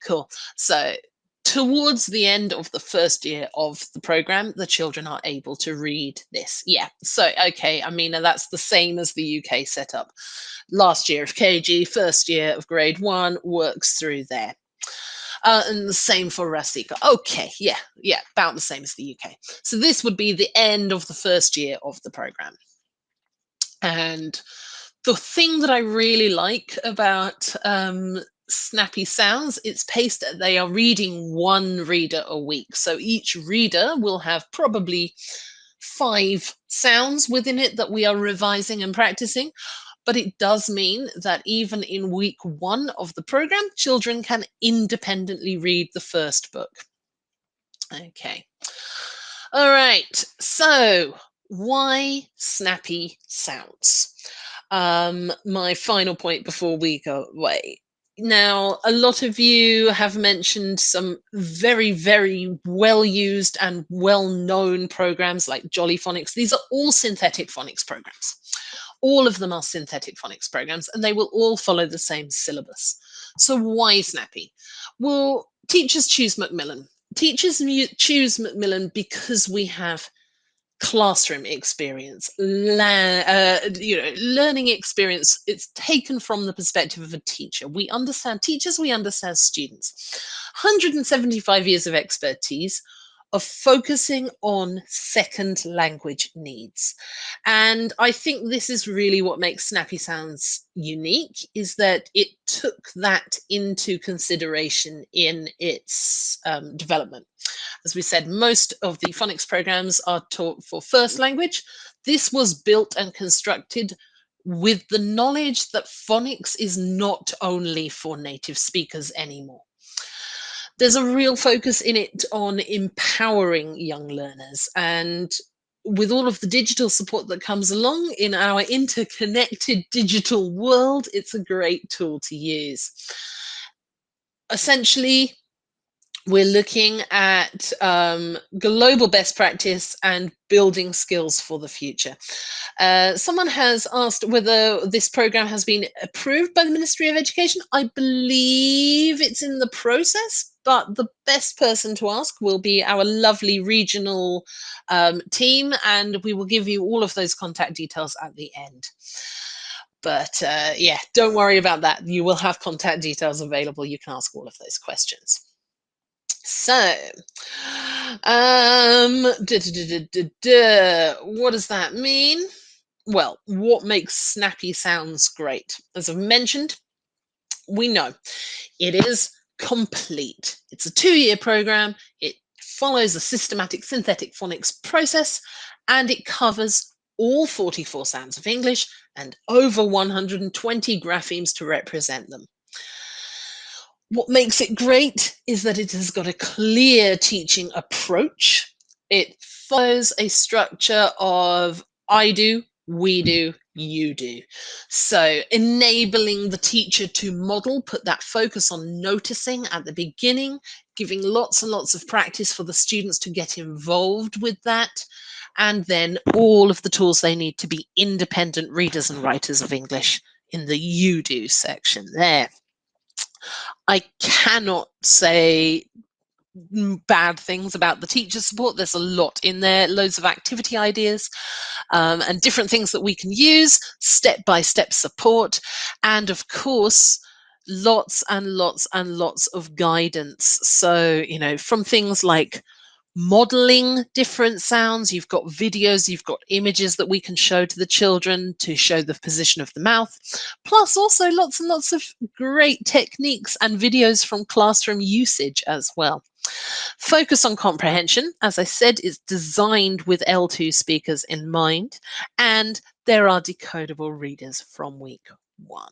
cool. So towards the end of the first year of the program, the children are able to read this. Yeah, so, okay, Amina, that's the same as the UK setup. Last year of KG, first year of grade 1 works through there. And the same for Rasika. Okay, yeah, about the same as the UK. So this would be the end of the first year of the program. And the thing that I really like about Snappy Sounds, it's paced, they are reading one reader a week. So each reader will have probably 5 sounds within it that we are revising and practicing. But it does mean that even in week 1 of the program, children can independently read the first book. Okay. All right. So why Snappy Sounds? My final point before we go away. Now, a lot of you have mentioned some very, very well-used and well-known programs like Jolly Phonics. These are all synthetic phonics programs. All of them are synthetic phonics programs, and they will all follow the same syllabus. So why Snappy? Well, teachers choose Macmillan. Teachers choose Macmillan because we have classroom experience, learning experience. It's taken from the perspective of a teacher. We understand teachers, we understand students. 175 years of expertise of focusing on second language needs. And I think this is really what makes Snappy Sounds unique, is that it took that into consideration in its development. As we said, most of the phonics programs are taught for first language. This was built and constructed with the knowledge that phonics is not only for native speakers anymore. There's a real focus in it on empowering young learners, and with all of the digital support that comes along in our interconnected digital world, it's a great tool to use. Essentially, we're looking at global best practice and building skills for the future. Someone has asked whether this program has been approved by the Ministry of Education. I believe it's in the process, but the best person to ask will be our lovely regional team, and we will give you all of those contact details at the end. But yeah, don't worry about that. You will have contact details available. You can ask all of those questions. So, what does that mean? Well, what makes snappy sounds great? As I've mentioned, we know it is complete. It's a 2-year program. It follows a systematic synthetic phonics process, and it covers all 44 sounds of English and over 120 graphemes to represent them. What makes it great is that it has got a clear teaching approach. It follows a structure of I do, we do, you do. So enabling the teacher to model, put that focus on noticing at the beginning, giving lots and lots of practice for the students to get involved with that, and then all of the tools they need to be independent readers and writers of English in the you do section there. I cannot say bad things about the teacher support. There's a lot in there, loads of activity ideas and different things that we can use, step-by-step support, and of course, lots and lots and lots of guidance. So, you know, from things like modeling different sounds, you've got videos, you've got images that we can show to the children to show the position of the mouth, plus also lots and lots of great techniques and videos from classroom usage as well. Focus on comprehension, as I said, is designed with L2 speakers in mind, and there are decodable readers from week 1.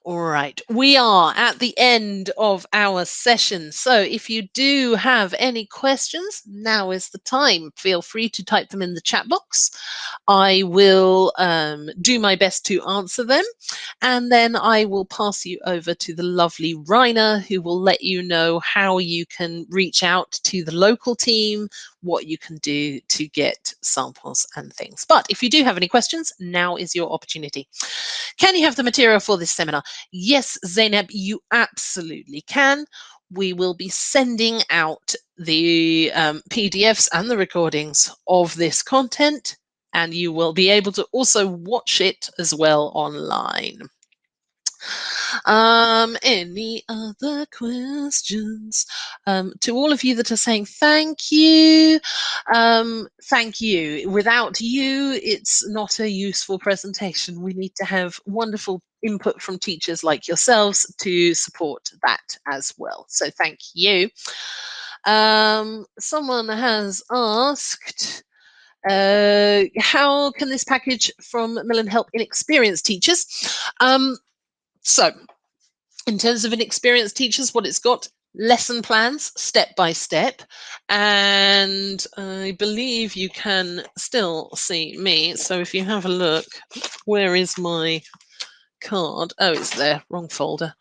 All right, we are at the end of our session. So if you do have any questions, now is the time. Feel free to type them in the chat box. I will do my best to answer them. And then I will pass you over to the lovely Rainer, who will let you know how you can reach out to the local team, what you can do to get samples and things. But if you do have any questions, now is your opportunity. Can you have the material for this seminar? Yes, Zainab, you absolutely can. We will be sending out the PDFs and the recordings of this content, and you will be able to also watch it as well online. Any other questions? To all of you that are saying thank you, thank you. Without you, it's not a useful presentation. We need to have wonderful input from teachers like yourselves to support that as well. So thank you. Someone has asked, how can this package from Macmillan help inexperienced teachers? So, in terms of inexperienced teachers, what it's got, lesson plans, step by step, and I believe you can still see me. So if you have a look, where is my card? Oh, it's there, wrong folder.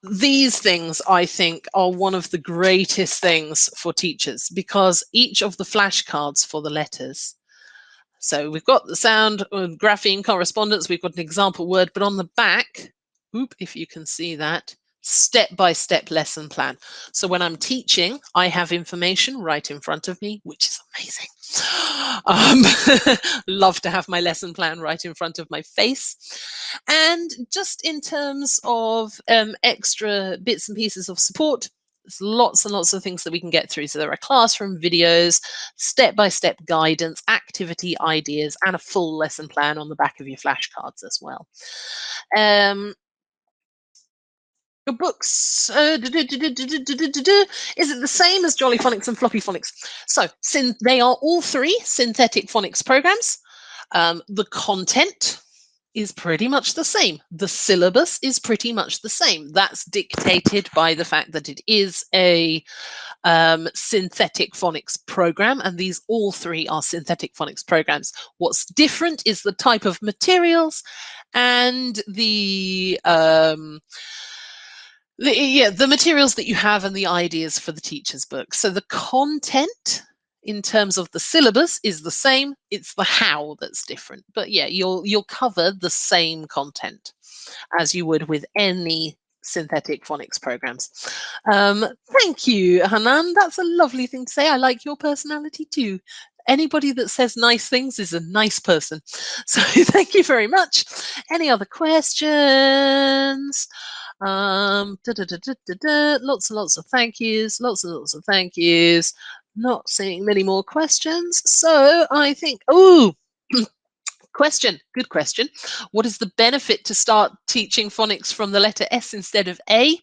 These things, I think, are one of the greatest things for teachers, because each of the flashcards for the letters, so we've got the sound, grapheme correspondence, we've got an example word, but on the back, if you can see that, step-by-step lesson plan. So when I'm teaching, I have information right in front of me, which is amazing. Love to have my lesson plan right in front of my face. And just in terms of extra bits and pieces of support, there's lots and lots of things that we can get through. So there are classroom videos, step-by-step guidance, activity ideas, and a full lesson plan on the back of your flashcards as well. Your books, is it the same as Jolly Phonics and Floppy Phonics? So they are all 3 synthetic phonics programs. The content is pretty much the same. The syllabus is pretty much the same. That's dictated by the fact that it is a synthetic phonics program, and these all 3 are synthetic phonics programs. What's different is the type of materials and the The materials that you have and the ideas for the teacher's book. So the content in terms of the syllabus is the same. It's the how that's different. But yeah, you'll cover the same content as you would with any synthetic phonics programs. Thank you, Hanan. That's a lovely thing to say. I like your personality too. Anybody that says nice things is a nice person. So thank you very much. Any other questions? Lots and lots of thank yous, lots and lots of thank yous. Not seeing many more questions. So I think, oh, question, good question. What is the benefit to start teaching phonics from the letter S instead of A?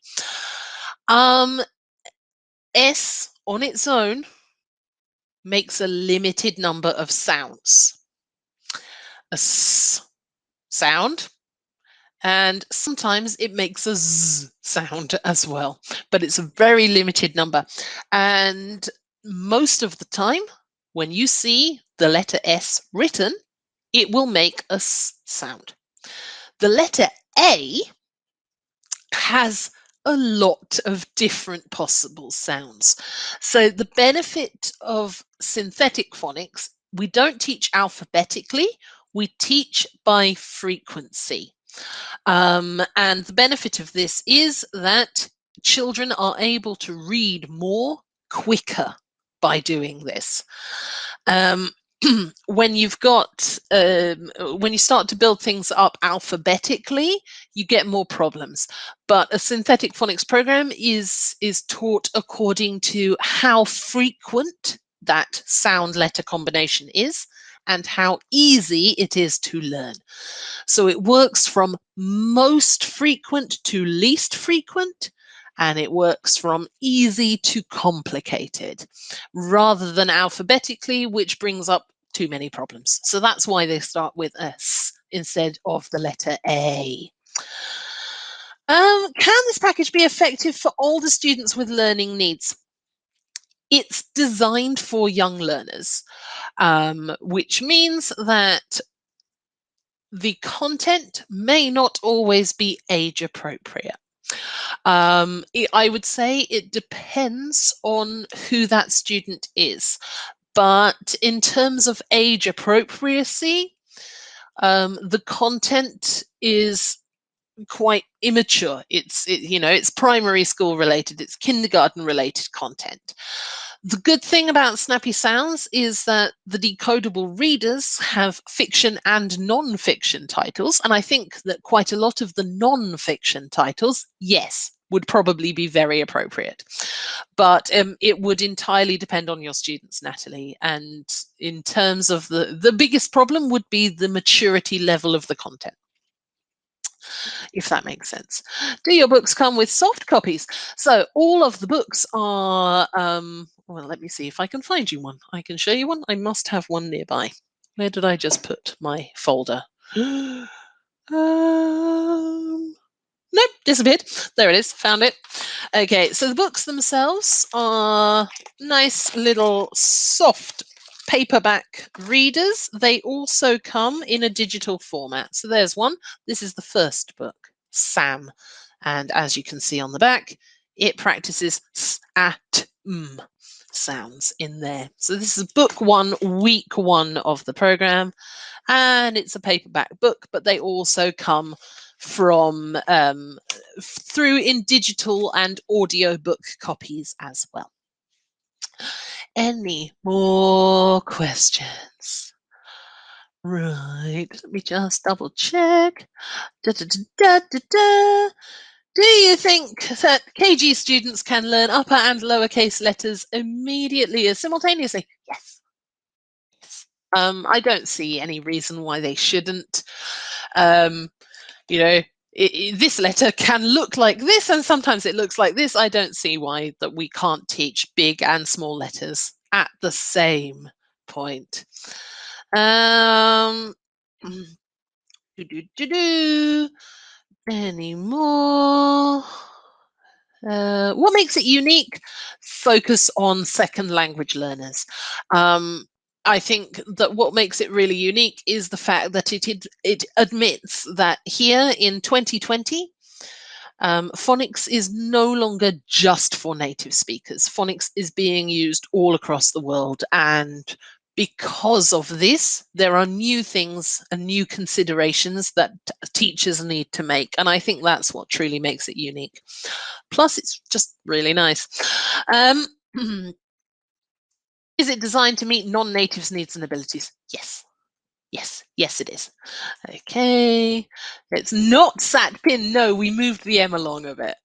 S on its own makes a limited number of sounds. A S sound, and sometimes it makes a Z sound as well, but it's a very limited number. And most of the time, when you see the letter S written, it will make a S sound. The letter A has a lot of different possible sounds. So the benefit of synthetic phonics, we don't teach alphabetically, we teach by frequency. And the benefit of this is that children are able to read more quicker by doing this. When you've got when you start to build things up alphabetically, you get more problems. But a synthetic phonics program is taught according to how frequent that sound letter combination is and how easy it is to learn. So it works from most frequent to least frequent, and it works from easy to complicated, rather than alphabetically, which brings up too many problems. So that's why they start with S instead of the letter A. Can this package be effective for older students with learning needs? It's designed for young learners, which means that the content may not always be age appropriate. I would say it depends on who that student is. But in terms of age appropriacy, the content is quite immature. It's primary school related, it's kindergarten related content. The good thing about Snappy Sounds is that the decodable readers have fiction and non-fiction titles, and I think that quite a lot of the non-fiction titles, yes, would probably be very appropriate. But it would entirely depend on your students, Natalie. And in terms of the biggest problem would be the maturity level of the content, if that makes sense. Do your books come with soft copies? So all of the books are, well, let me see if I can find you one. I can show you one. I must have one nearby. Where did I just put my folder? Nope, disappeared. There it is, found it. Okay, so the books themselves are nice little soft paperback readers. They also come in a digital format. So there's one. This is the first book, Sam. And as you can see on the back, it practices s, at, sounds in there. So this is book 1, week 1 of the program. And it's a paperback book, but they also come from through in digital and audiobook copies as well. Any more questions? Right, let me just double check. Do you think that KG students can learn upper and lowercase letters immediately or simultaneously? Yes. I don't see any reason why they shouldn't. This letter can look like this, and sometimes it looks like this. I don't see why that we can't teach big and small letters at the same point. Any more? What makes it unique? Focus on second language learners. I think that what makes it really unique is the fact that it admits that here in 2020, Phonics is no longer just for native speakers. Phonics is being used all across the world, and because of this, there are new things and new considerations that teachers need to make, and I think that's what truly makes it unique. Plus, it's just really nice. Is it designed to meet non-natives' needs and abilities? Yes. Yes, yes, it is. Okay, it's not sat pin. No, we moved the M along a bit.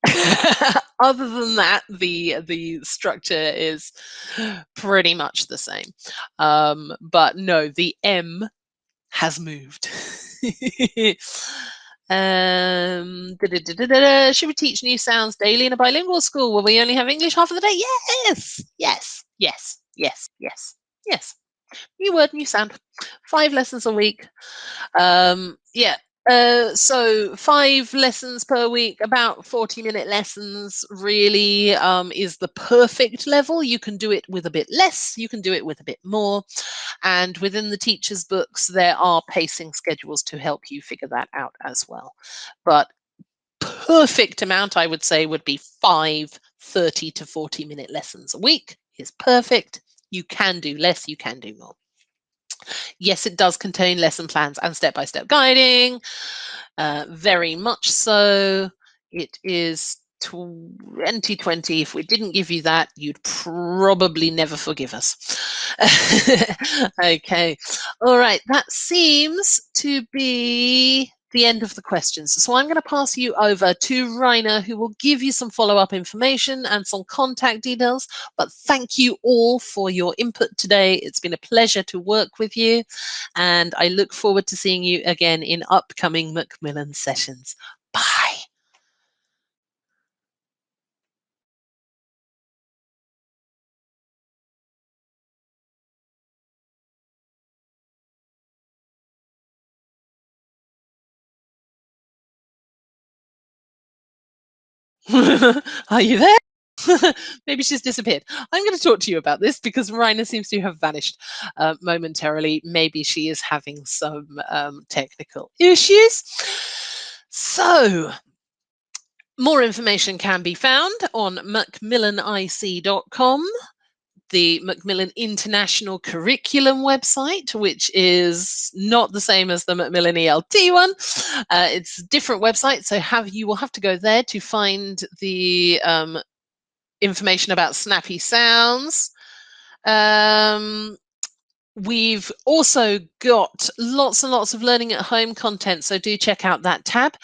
Other than that, the structure is pretty much the same. But no, the M has moved. Should we teach new sounds daily in a bilingual school? Will we only have English half of the day? Yes, yes, yes, yes, yes, yes. New word, new sound. 5 lessons a week. Yeah. So 5 lessons per week, about 40-minute lessons really is the perfect level. You can do it with a bit less, you can do it with a bit more. And within the teacher's books, there are pacing schedules to help you figure that out as well. But perfect amount, I would say, would be 5 30 to 40-minute lessons a week is perfect. You can do less, you can do more. Yes, it does contain lesson plans and step-by-step guiding, very much so. It is 2020. If we didn't give you that, you'd probably never forgive us. Okay, all right, that seems to be the end of the questions. So I'm going to pass you over to Rainer, who will give you some follow-up information and some contact details. But thank you all for your input today. It's been a pleasure to work with you, and I look forward to seeing you again in upcoming Macmillan sessions. Bye. Are you there? Maybe she's disappeared. I'm going to talk to you about this because Rainer seems to have vanished momentarily. Maybe she is having some technical issues. So, more information can be found on macmillanic.com, the Macmillan International Curriculum website, which is not the same as the Macmillan ELT one. It's a different website, so you will have to go there to find the information about snappy sounds. We've also got lots and lots of learning at home content, so do check out that tab.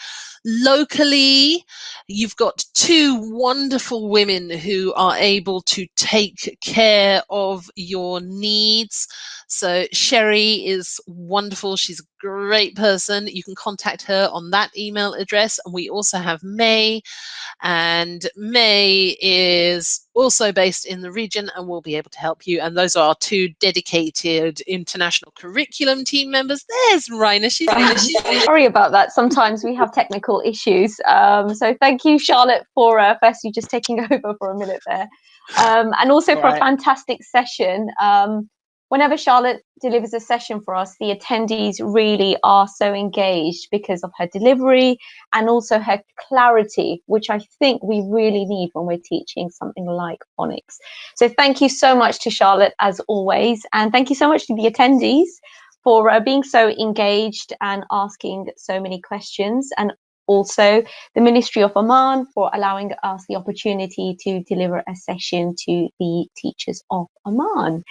Locally, you've got 2 wonderful women who are able to take care of your needs. So Sherry is wonderful. She's a great person. You can contact her on that email address. And we also have May, and May is also based in the region and will be able to help you. And those are our 2 dedicated international curriculum team members. There's Rainer. Sorry about that. Sometimes we have technical issues. So thank you, Charlotte, for firstly just taking over for a minute there. And also for a fantastic session. Whenever Charlotte delivers a session for us, the attendees really are so engaged because of her delivery and also her clarity, which I think we really need when we're teaching something like phonics. So thank you so much to Charlotte, as always, and thank you so much to the attendees for being so engaged and asking so many questions, and also the Ministry of Oman for allowing us the opportunity to deliver a session to the teachers of Oman.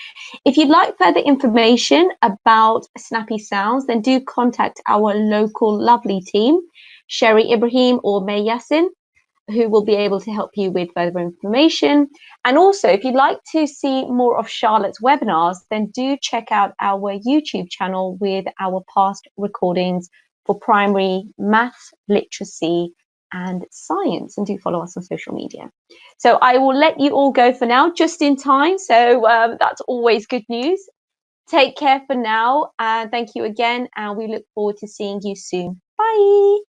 If you'd like further information about snappy sounds, then do contact our local lovely team, Sherry Ibrahim or May Yassin, who will be able to help you with further information. And also, if you'd like to see more of Charlotte's webinars, then do check out our YouTube channel with our past recordings for primary maths, literacy, and science, and do follow us on social media. So I will let you all go for now, just in time. So that's always good news. Take care for now, and thank you again, and we look forward to seeing you soon. Bye.